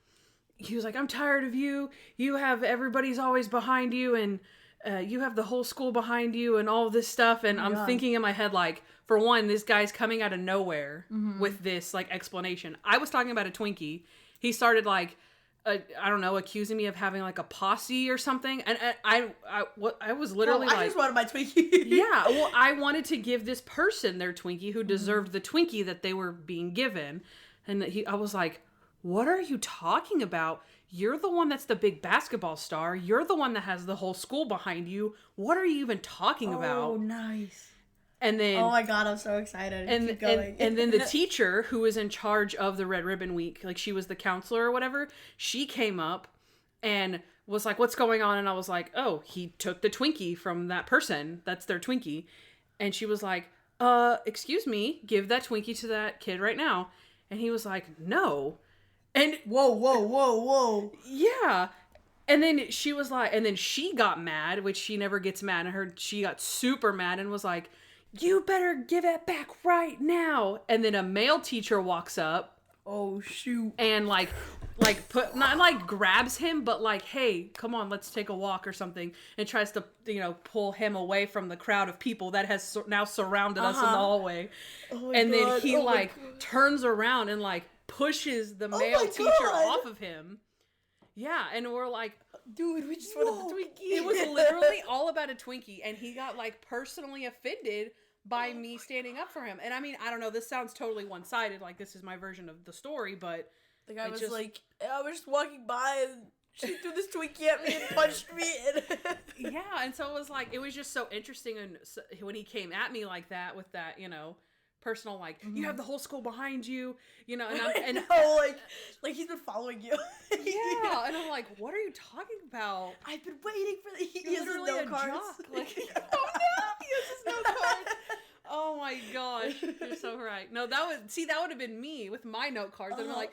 he was like, I'm tired of you. You have everybody's always behind you. And you have the whole school behind you and all this stuff. And I'm thinking in my head, like, for one, this guy's coming out of nowhere with this like explanation. I was talking about a Twinkie. He started like, I don't know, accusing me of having like a posse or something. And I was literally I just wanted my Twinkie. Yeah, well, I wanted to give this person their Twinkie who deserved the Twinkie that they were being given. And I was like, what are you talking about? You're the one that's the big basketball star. You're the one that has the whole school behind you. What are you even talking about? Oh, nice. And then, oh my God, I'm so excited. Keep going. And then the teacher who was in charge of the Red Ribbon Week, like she was the counselor or whatever, she came up and was like, what's going on? And I was like, oh, he took the Twinkie from that person. That's their Twinkie. And she was like, excuse me, give that Twinkie to that kid right now. And he was like, no. And whoa. yeah. And then she was like, and then she got mad, which she never gets mad. And she got super mad and was like, you better give it back right now. And then a male teacher walks up. Oh, shoot. And like not like grabs him, but like, hey, come on, let's take a walk or something. And tries to, pull him away from the crowd of people that has now surrounded us in the hallway. Oh and God. then he turns around and like pushes the male teacher off of him. Yeah, and we're like, dude, we just wanted the Twinkie. It was literally all about a Twinkie, and he got like personally offended by me standing up for him. And I mean, I don't know, this sounds totally one-sided, like this is my version of the story, but the guy was like, I was just walking by and she threw this Twinkie at me and punched me. Yeah, and so it was just so interesting, and when he came at me like that with that, personal, like, you have the whole school behind you, and like he's been following you. Yeah, and I'm like, what are you talking about? I've been waiting for the. He has literally a cards. jock. Like, oh no, he has his no cards. Oh my gosh, you're so right. No, that would have been me with my note cards. I'd be like,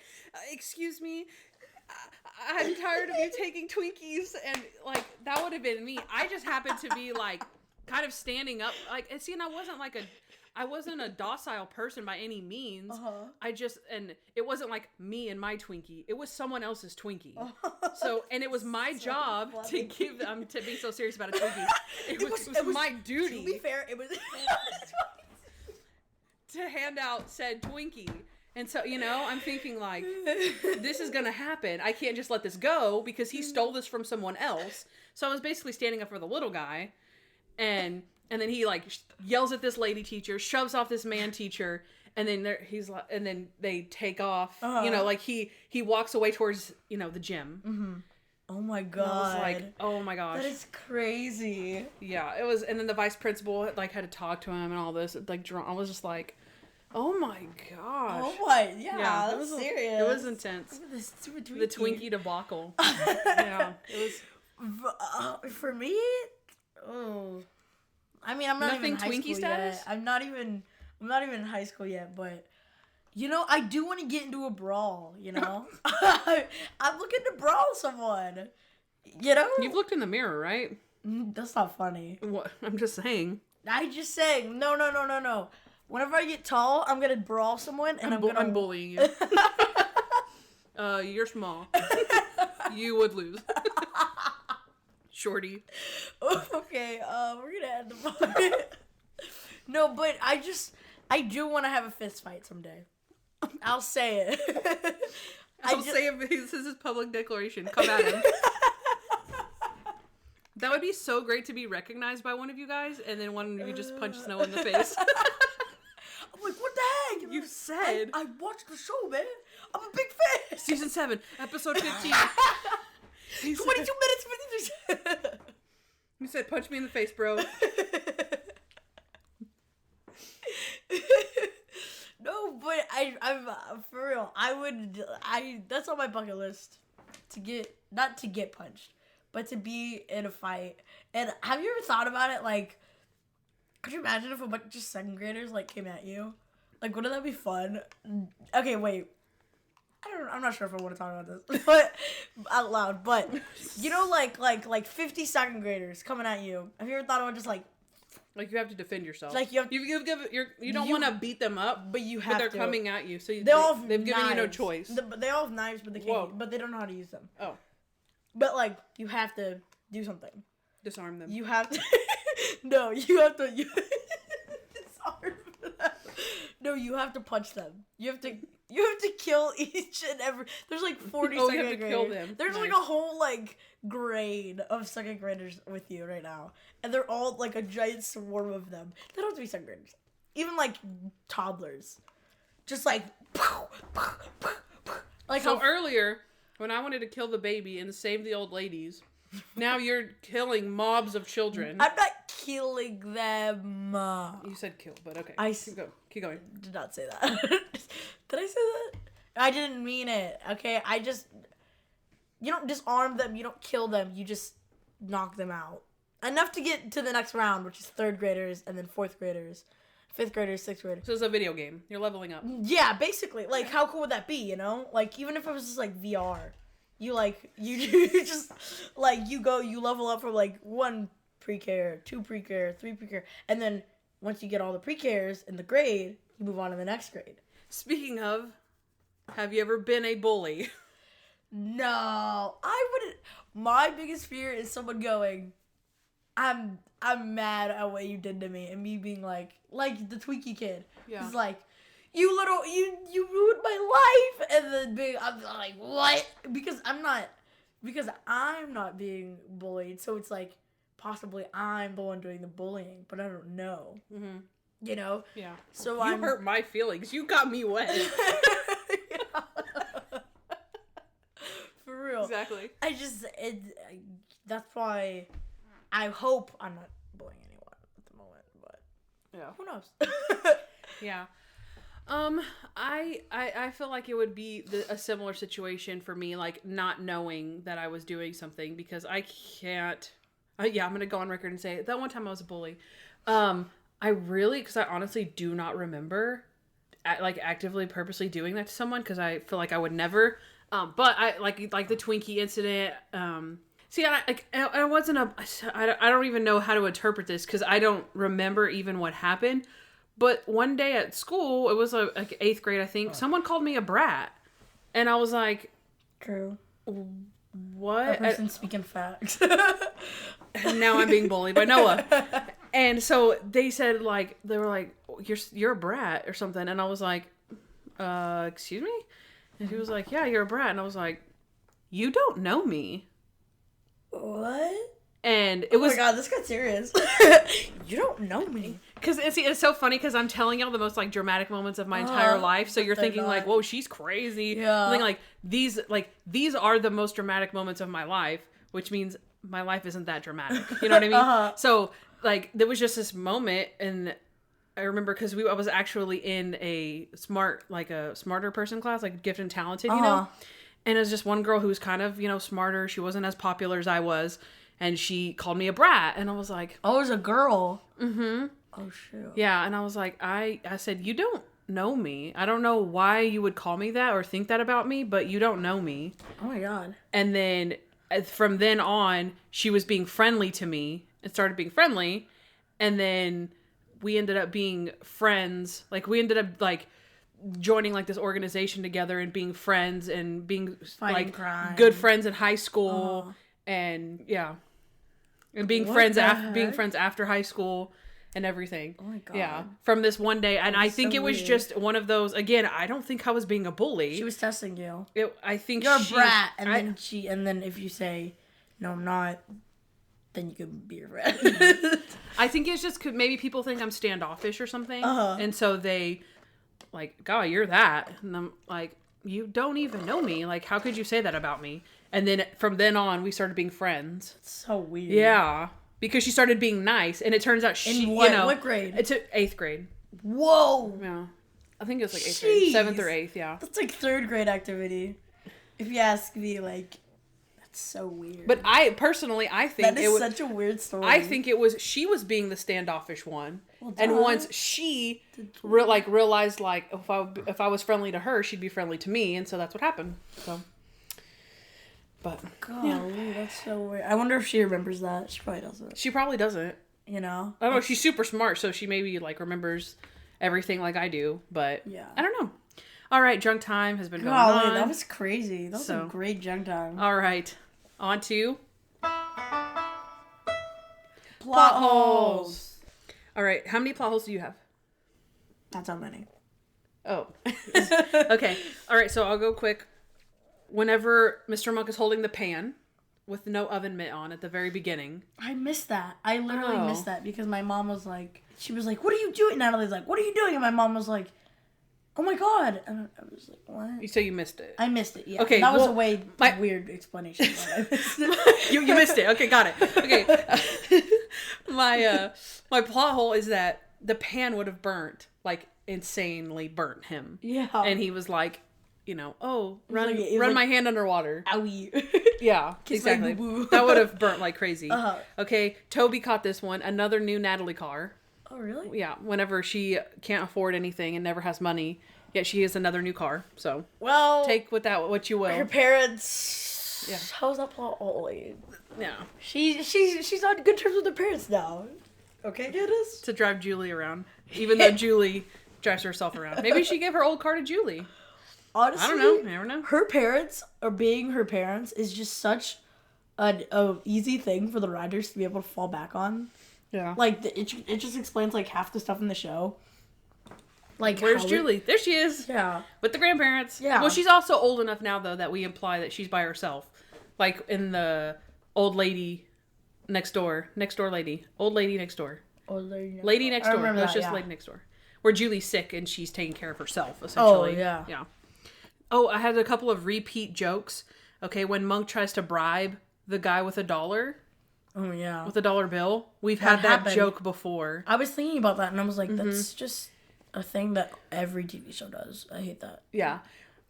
excuse me, I'm tired of you taking Twinkies, and like that would have been me. I just happened to be like kind of standing up, like, and see, and I wasn't a docile person by any means. And it wasn't like me and my Twinkie. It was someone else's Twinkie. So, and it was my job to give them, to be so serious about a Twinkie. It was my duty. To be fair, it was to hand out said Twinkie. And so, I'm thinking like, this is going to happen. I can't just let this go because he stole this from someone else. So I was basically standing up for the little guy. And then he like yells at this lady teacher, shoves off this man teacher, and then he's like, and then they take off. Like he walks away towards the gym. Mm-hmm. Oh my God! And I was like, oh my gosh, that is crazy. Yeah, it was. And then the vice principal like had to talk to him and all this. Like, I was just like, oh my gosh. Oh my, yeah, that was serious. It was intense. The Twinkie debacle. Yeah, it was. For me, oh. I mean, I'm not Nothing even in high Twinkie school status? yet. I'm not even in high school yet, but I do want to get into a brawl, I'm looking to brawl someone. You've looked in the mirror, right? That's not funny. What? I'm just saying. I just saying. No. Whenever I get tall, I'm gonna brawl someone and I'm bullying you. You're small. You would lose. Shorty. Okay, we're gonna end the podcast. No, but I do want to have a fist fight someday. I'll say it. I'll say it. This is his public declaration. Come at him. That would be so great to be recognized by one of you guys, and then one of you just punch Snow in the face. I'm like, what the heck? You said. I watched the show, man. I'm a big fan. Season 7, episode 15. 22 minutes, 53 You said, punch me in the face, bro. No, but I'm for real. That's on my bucket list not to get punched, but to be in a fight. And have you ever thought about it? Like, could you imagine if a bunch of second graders like came at you? Like, wouldn't that be fun? Okay, wait. I'm not sure if I want to talk about this, but out loud. But like 50 second graders coming at you. Have you ever thought about just like you have to defend yourself? Like you don't want to beat them up, but you have. But they're coming at you, so they've given you no choice. But they all have knives, but they can't. But they don't know how to use them. Oh, but like you have to do something. Disarm them. You have to. No, you have to. Disarm them. No, you have to punch them. You have to kill each and every. There's like 40 second graders. Kill them. There's like a whole like grade of second graders with you right now, and they're all like a giant swarm of them. They don't have to be second graders, even like toddlers. Just like. Like so earlier, when I wanted to kill the baby and save the old ladies, now you're killing mobs of children. I'm not killing them. You said kill, but okay. Keep going. Did not say that. Did I say that? I didn't mean it. Okay, you don't disarm them, you don't kill them, you just knock them out. Enough to get to the next round, which is third graders and then fourth graders, fifth graders, sixth graders. So it's a video game. You're leveling up. Yeah, basically. Like, how cool would that be, Like, even if it was just like VR. you just like you level up from like 1 pre-care, 2 pre-care, 3 pre-care, and then once you get all the pre-cares in the grade, you move on to the next grade. Speaking of, have you ever been a bully? No, I wouldn't. My biggest fear is someone going, I'm mad at what you did to me, and me being like the Twinkie kid. Yeah. He's like, you ruined my life, and then I'm like, what? Because I'm not being bullied, so it's like possibly I'm the one doing the bullying, but I don't know. Mm-hmm. You know? Yeah. So you hurt my feelings. You got me wet. For real. Exactly. That's why I hope I'm not bullying anyone at the moment, but yeah, who knows? Yeah. I feel like it would be a similar situation for me, like not knowing that I was doing something, because I can't. I'm gonna go on record and say that one time I was a bully. Because I honestly do not remember, actively, purposely doing that to someone, because I feel like I would never. But I like the Twinkie incident. See, I wasn't I don't even know how to interpret this, because I don't remember even what happened. But one day at school, it was like 8th grade, I think, someone called me a brat. And I was like... True. What? A person speaking facts. And now I'm being bullied by Noah. And so they said, they were like, you're a brat or something. And I was like, excuse me? And he was like, yeah, you're a brat. And I was like, you don't know me. What? And it was... Oh my god, this got serious. You don't know me. Because it's so funny, because I'm telling y'all the most dramatic moments of my entire life. So you're thinking whoa, she's crazy. Yeah. I think these are the most dramatic moments of my life, which means my life isn't that dramatic. You know what I mean? Uh-huh. So there was just this moment, and I remember because I was actually in a smarter person class, like gifted and talented, you know? And it was just one girl who was kind of, smarter. She wasn't as popular as I was. And she called me a brat. And I was like... Oh, it was a girl. Mm-hmm. Oh, shoot. Yeah, and I was like, I said, you don't know me. I don't know why you would call me that or think that about me, but you don't know me. Oh, my God. And then, from then on, she was being friendly to me and started being friendly. And then we ended up being friends. We ended up, joining, this organization together and being friends and being, fighting crime. Good friends in high school. And, yeah. And being friends after high school and everything. Oh my god. Yeah. From this one day. And I think it was just one of those, again, I don't think I was being a bully. She was testing you. I think you're a brat, and then if you say, no, I'm not, then you could be a brat. I think it's just maybe people think I'm standoffish or something. And so they God, you're that. And I'm like, you don't even know me. How could you say that about me? And then from then on, we started being friends. It's so weird. Yeah. Because she started being nice. And it turns out what grade? It's 8th grade. Whoa. Yeah. I think it was 8th grade. 7th or 8th, yeah. That's 3rd grade activity. If you ask me, that's so weird. But I think that is such a weird story. I think she was being the standoffish one. Well, and once she realized if I was friendly to her, she'd be friendly to me, and so that's what happened. So, but golly, that's so weird. I wonder if she remembers that. She probably doesn't. She probably doesn't. You know, I don't know. She's super smart, so she maybe remembers everything like I do. But yeah, I don't know. All right, junk time has been going on. That was crazy. That was a great junk time. All right. On to plot holes. All right, how many plot holes do you have? Not that many. Oh. Okay. All right, so I'll go quick. Whenever Mr. Monk is holding the pan with no oven mitt on at the very beginning. I missed that. I literally missed that because my mom was like, what are you doing? Natalie's like, what are you doing? And my mom was like, oh my god. And I was like, what? So you missed it. I missed it, yeah. Okay, that was a weird explanation. I missed it. you missed it. Okay, got it. Okay. My plot hole is that the pan would have burnt, insanely burnt him. Yeah. And he was like, run my hand underwater. Owie. Yeah, exactly. That would have burnt like crazy. Okay, Toby caught this one. Another new Natalie car. Oh, really? Yeah, whenever she can't afford anything and never has money, yet she has another new car. So, take with that what you will. Her parents Yeah. How's that plot only? Yeah. She's on good terms with her parents now. Okay, Candace? To drive Julie around. Even though Julie drives herself around. Maybe she gave her old car to Julie. Honestly, I don't know. Never know. Her parents, or being her parents, is just such an easy thing for the writers to be able to fall back on. Yeah. Like, it just explains, like, half the stuff in the show. Like, where's Julie? There she is. Yeah. With the grandparents. Yeah. Well, she's also old enough now, though, that we imply that she's by herself. Like in the old lady next door. Next door lady. Old lady next door. Old lady Lady next door. That's just lady next door. Where Julie's sick and she's taking care of herself, essentially. Oh, yeah. Yeah. Oh, I had a couple of repeat jokes. Okay, when Monk tries to bribe the guy with $1. Oh, yeah. With $1 bill. We've had that happened. joke before. I was thinking about that, and I was like, that's just a thing that every TV show does. I hate that. Yeah.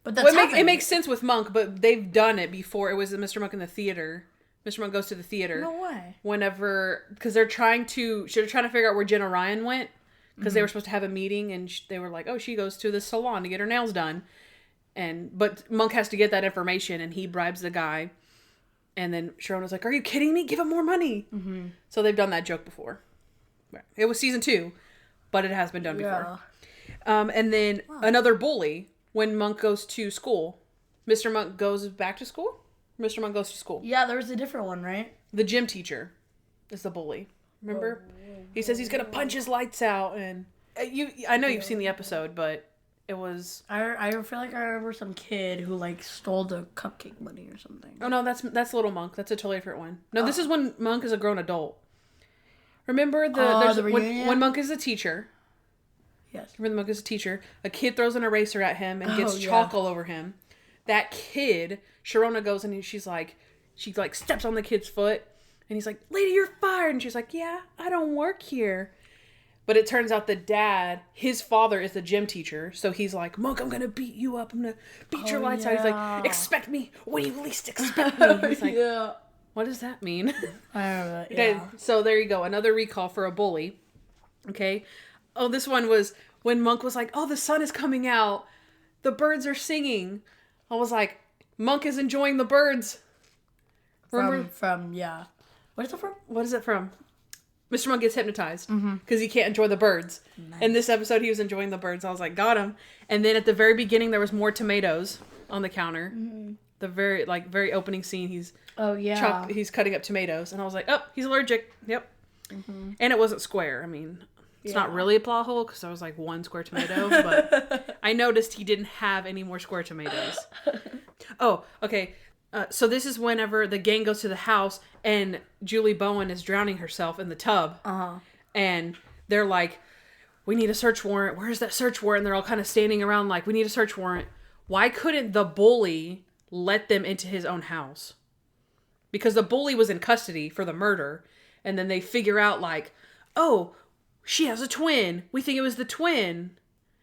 But that's it makes sense with Monk, but they've done it before. It was Mr. Monk in the theater. Mr. Monk goes to the theater. No way. Whenever, because they're trying to figure out where Jenna Ryan went, because they were supposed to have a meeting, and they were like, oh, she goes to the salon to get her nails done. But Monk has to get that information, and he bribes the guy. And then Sharona's like, are you kidding me? Give him more money. Mm-hmm. So they've done that joke before. It was season 2, but it has been done before. And then another bully, when Monk goes to school. Mr. Monk goes back to school? Mr. Monk goes to school. Yeah, there was a different one, right? The gym teacher is the bully. Remember? He says he's going to punch his lights out. And I know you've seen the episode, but it was... I feel like I remember some kid who, like, stole the cupcake money or something. Oh, no, that's Little Monk. That's a totally different one. No, this is when Monk is a grown adult. Remember when Monk is a teacher? Yes. Remember Monk is a teacher? A kid throws an eraser at him and gets chalk all over him. That kid, Sharona goes and she steps on the kid's foot. And he's like, lady, you're fired. And she's like, yeah, I don't work here. But it turns out the dad, his father is the gym teacher. So he's like, Monk, I'm going to beat you up. I'm going to beat your lights out. He's like, expect me when you least expect me. He's like, what does that mean? I don't know. Okay, so there you go. Another recall for a bully. Okay. Oh, this one was when Monk was like, oh, the sun is coming out. The birds are singing. I was like, Monk is enjoying the birds. Remember? From What is it from? What is it from? Mr. Monk gets hypnotized because he can't enjoy the birds. Nice. In this episode, he was enjoying the birds. I was like, got him. And then at the very beginning, there was more tomatoes on the counter. Mm-hmm. The very opening scene, he's cutting up tomatoes. And I was like, oh, he's allergic. Yep. Mm-hmm. And it wasn't square. I mean, it's not really a plot hole because I was like 1 square tomato. But I noticed he didn't have any more square tomatoes. Oh, okay. So this is whenever the gang goes to the house and Julie Bowen is drowning herself in the tub. Uh-huh. And they're like, we need a search warrant. Where's that search warrant? And they're all kind of standing around like, we need a search warrant. Why couldn't the bully let them into his own house? Because the bully was in custody for the murder. And then they figure out like, oh, she has a twin. We think it was the twin.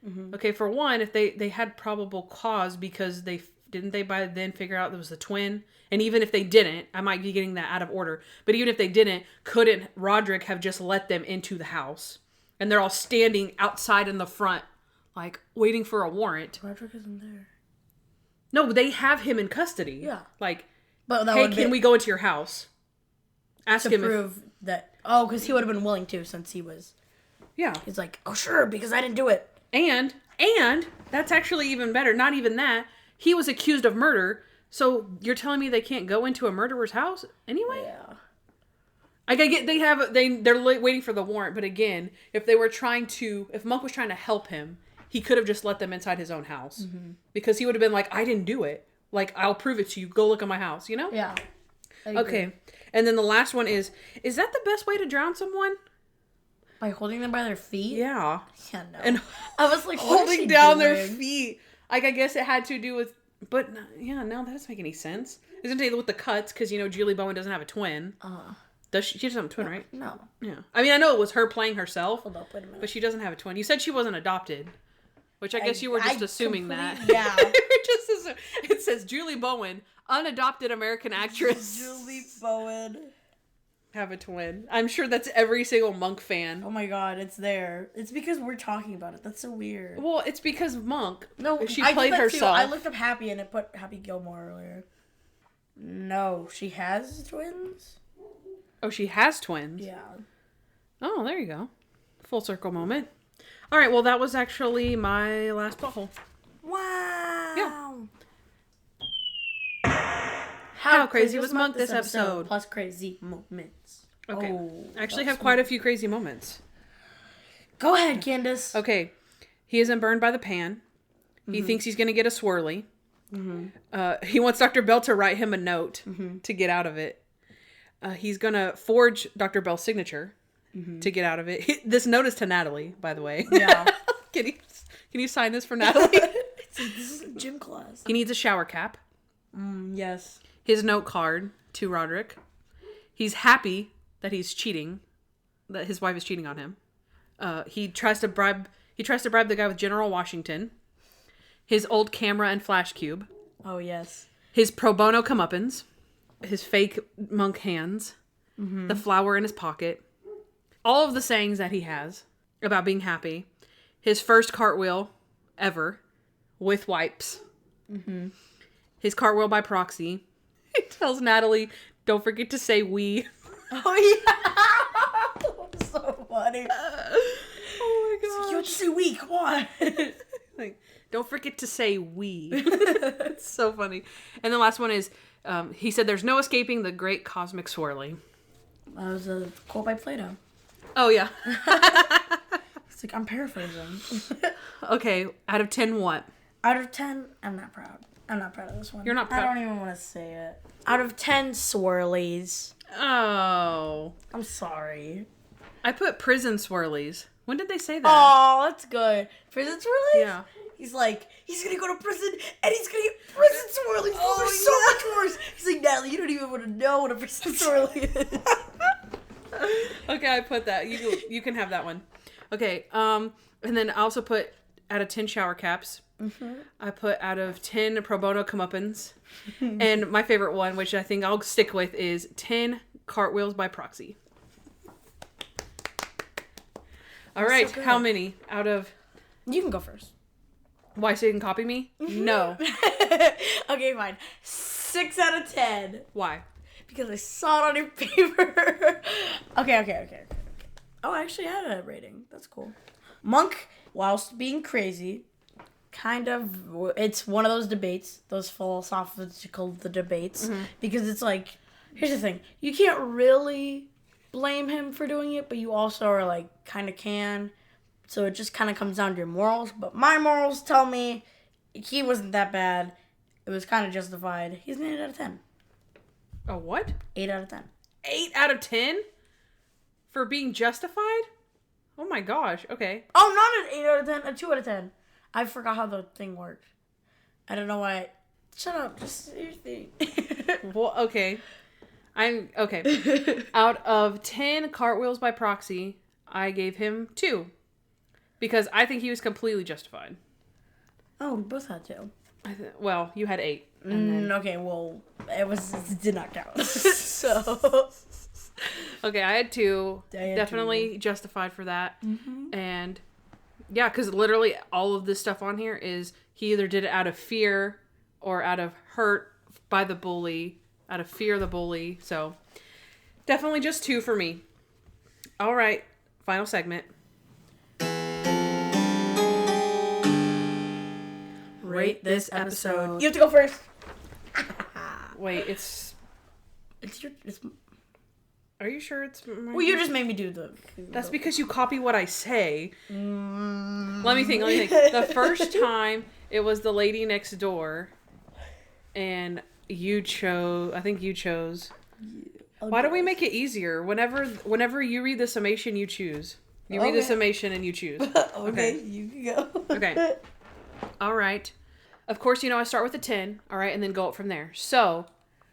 Mm-hmm. Okay, for one, if they had probable cause because didn't they by then figure out it was the twin? And even if they didn't, I might be getting that out of order. But even if they didn't, couldn't Roderick have just let them into the house? And they're all standing outside in the front, like, waiting for a warrant. Roderick isn't there. No, they have him in custody. Yeah. Like, but hey, can we go into your house? Ask him to prove that... Oh, because he would have been willing to since he was... Yeah. He's like, oh, sure, because I didn't do it. And that's actually even better. Not even that. He was accused of murder, so you're telling me they can't go into a murderer's house anyway? Yeah. Like, I get they're waiting for the warrant, but again, if Monk was trying to help him, he could have just let them inside his own house. Mm-hmm. Because he would have been like, I didn't do it. Like, I'll prove it to you. Go look at my house, you know? Yeah. Okay. And then the last one is that the best way to drown someone? By holding them by their feet? Yeah. Yeah, no. And I was like, holding down their feet. Like, I guess it had to do with... But, yeah, no, that doesn't make any sense. Isn't it with the cuts? Because, Julie Bowen doesn't have a twin. Does she? She doesn't have a twin, right? No. Yeah. I mean, I know it was her playing herself. Hold up, wait a minute. But she doesn't have a twin. You said she wasn't adopted. Which I guess you were just assuming that. Yeah. It says Julie Bowen, unadopted American actress. Julie Bowen. Have a twin. I'm sure that's every single Monk fan. Oh my god, it's there. It's because we're talking about it. That's so weird. Well, it's because Monk. No, she played herself. I looked up Happy and it put Happy Gilmore earlier. No, she has twins? Oh, she has twins? Yeah. Oh, there you go. Full circle moment. All right, well, that was actually my last plot hole. Wow. How crazy was Monk this episode? Plus crazy moments. Okay. Oh, I actually have quite a few crazy moments. Go ahead, Candace. Okay. He isn't burned by the pan. He thinks he's going to get a swirly. He wants Dr. Bell to write him a note to get out of it. He's going to forge Dr. Bell's signature to get out of it. This note is to Natalie, by the way. Yeah. Can you sign this for Natalie? This is a gym class. He needs a shower cap. Yes. His note card to Roderick. He's happy that he's cheating, that his wife is cheating on him. He tries to bribe the guy with General Washington. His old camera and flash cube. Oh, yes. His pro bono comeuppance. His fake monk hands. The flower in his pocket. All of the sayings that he has about being happy. His first cartwheel ever with wipes. His cartwheel by proxy. He tells Natalie, don't forget to say we. Oh, yeah. That's so funny. Oh my gosh. You have to say we, come on. Like, don't forget to say we. It's so funny. And the last one is, he said there's no escaping the great cosmic swirly. That was a quote by Plato. Oh, yeah. It's like, I'm paraphrasing. Okay, out of 10 what? Out of 10, I'm not proud. I'm not proud of this one. You're not proud? I don't even want to say it. Out of 10 swirlies. Oh. I'm sorry. I put prison swirlies. When did they say that? Oh, that's good. Prison swirlies? Yeah. He's like, he's gonna go to prison and he's gonna get prison swirlies. Oh, they're so much worse. He's like, Natalie, you don't even want to know what a prison swirly is. Okay, I put that. You can have that one. Okay, and then I also put out of 10 shower caps. I put out of 10 pro bono comeuppance. And my favorite one, which I think I'll stick with, is 10 cartwheels by proxy. All right, so good. how many out of... You can go first. Why, so you can copy me? No. Okay, fine. 6 out of 10. Why? Because I saw it on your paper. Okay. Oh, I actually had a rating. That's cool. Monk, whilst being crazy, kind of, it's one of those debates, those philosophical debates, because it's like, here's the thing, you can't really blame him for doing it, but you also are like, kind of can, so it just kind of comes down to your morals, but my morals tell me he wasn't that bad, it was kind of justified. He's an 8 out of 10. A what? 8 out of 10. 8 out of 10? For being justified? Oh my gosh, okay. Oh, not an 8 out of 10, a 2 out of 10. I forgot how the thing worked. I don't know why. Shut up, just say your thing. Well, okay. Okay. Out of 10 cartwheels by proxy, I gave him 2. Because I think he was completely justified. Oh, we both had 2. Well, you had 8. And then... Okay, well, it did not count. So... Okay, I had 2. I had Definitely justified for that. And yeah, because literally all of this stuff on here is he either did it out of fear or out of hurt by the bully, out of fear of the bully. So definitely just 2 for me. All right, final segment. Rate this episode. You have to go first. Wait, it's... Are you sure it's... Well, you just made me do the... That's because you copy what I say. Let me think. The first time, it was the lady next door. And you chose... I think you chose... Why don't we make it easier? Whenever you read the summation, you choose. You read the summation and you choose. Okay, you can go. Okay. All right. Of course, I start with a 10. All right, and then go up from there. So...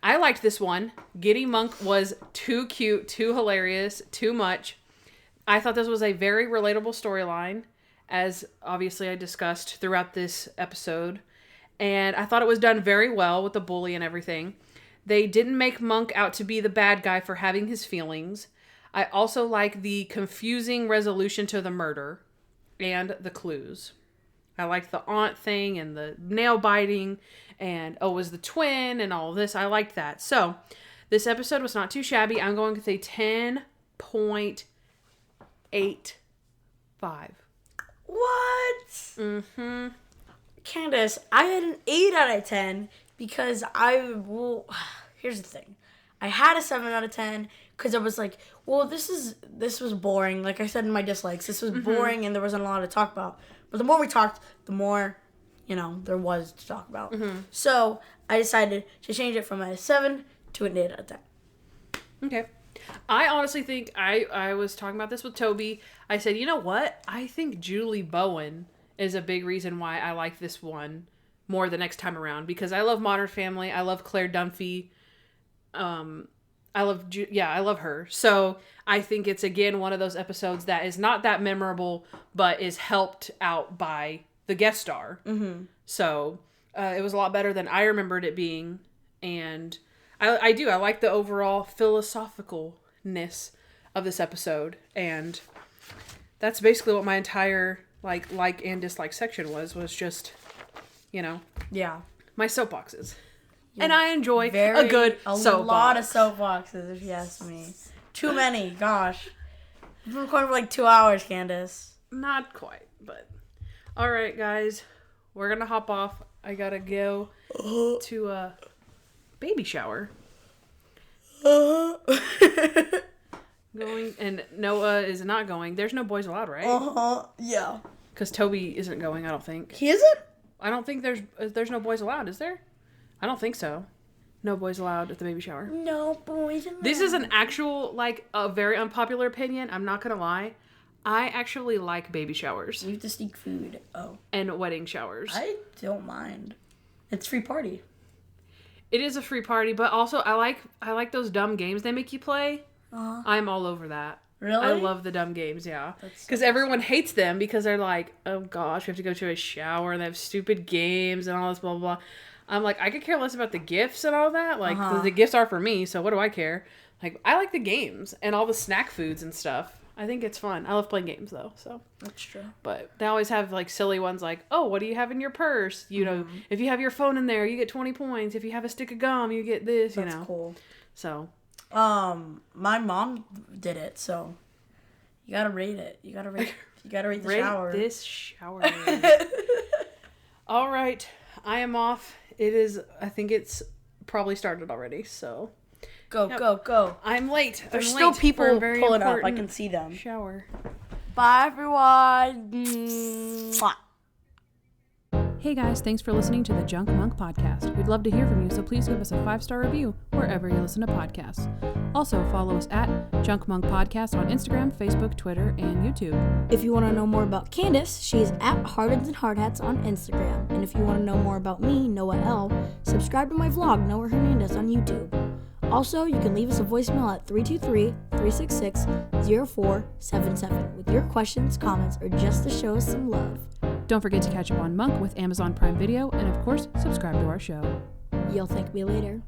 I liked this one. Giddy Monk was too cute, too hilarious, too much. I thought this was a very relatable storyline, as obviously I discussed throughout this episode. And I thought it was done very well with the bully and everything. They didn't make Monk out to be the bad guy for having his feelings. I also like the confusing resolution to the murder and the clues. I liked the aunt thing and the nail biting and, it was the twin and all this. I liked that. So, this episode was not too shabby. I'm going to say 10.85. What? Mm-hmm. Kandyce, I had an 8 out of 10 because here's the thing. I had a 7 out of 10 because I was like, well, this was boring. Like I said in my dislikes, this was boring and there wasn't a lot to talk about. But the more we talked, the more, there was to talk about. So I decided to change it from a 7 to an 8 out of 10. Okay. I honestly think, I was talking about this with Toby. I said, you know what? I think Julie Bowen is a big reason why I like this one more the next time around. Because I love Modern Family. I love Claire Dunphy. I love her. So I think it's, again, one of those episodes that is not that memorable, but is helped out by the guest star. Mm-hmm. So it was a lot better than I remembered it being. And I like the overall philosophicalness of this episode. And that's basically what my entire like and dislike section was just, Yeah. my soapboxes. And I enjoy a good soapbox. A lot of soapboxes, if you ask me. Too many, gosh. We've been recording for like 2 hours, Kandyce. Not quite, but... Alright, guys. We're gonna hop off. I gotta go to a baby shower. Going, and Noah is not going. There's no boys allowed, right? Yeah. Because Toby isn't going, I don't think. He isn't? I don't think there's no boys allowed, is there? I don't think so. No boys allowed at the baby shower. No boys allowed. This is an actual, a very unpopular opinion. I'm not gonna lie. I actually like baby showers. You have to sneak food. Oh. And wedding showers. I don't mind. It's free party. It is a free party, but also I like those dumb games they make you play. I'm all over that. Really? I love the dumb games, yeah. Because everyone hates them because they're like, oh gosh, we have to go to a shower and they have stupid games and all this blah, blah, blah. I'm like, I could care less about the gifts and all that. The gifts are for me, so what do I care? I like the games and all the snack foods and stuff. I think it's fun. I love playing games, though, so. That's true. But they always have, silly ones like, oh, what do you have in your purse? If you have your phone in there, you get 20 points. If you have a stick of gum, you get this, That's cool. So. My mom did it, so you gotta rate it. You gotta rate the shower. Rate this shower. All right. I am off. I think it's probably started already, so. Go. I'm late. There's still people pulling up. I can see them. Shower. Bye, everyone. Mwah. Hey guys, thanks for listening to the Junk Monk Podcast. We'd love to hear from you, so please give us a 5-star review wherever you listen to podcasts. Also, follow us at Junk Monk Podcast on Instagram, Facebook, Twitter, and YouTube. If you want to know more about Kandyce, she's at Hardens and Hardhats on Instagram. And if you want to know more about me, Noah L., subscribe to my vlog, Noah Hernandez, on YouTube. Also, you can leave us a voicemail at 323-366-0477 with your questions, comments, or just to show us some love. Don't forget to catch up on Monk with Amazon Prime Video, and of course, subscribe to our show. You'll thank me later.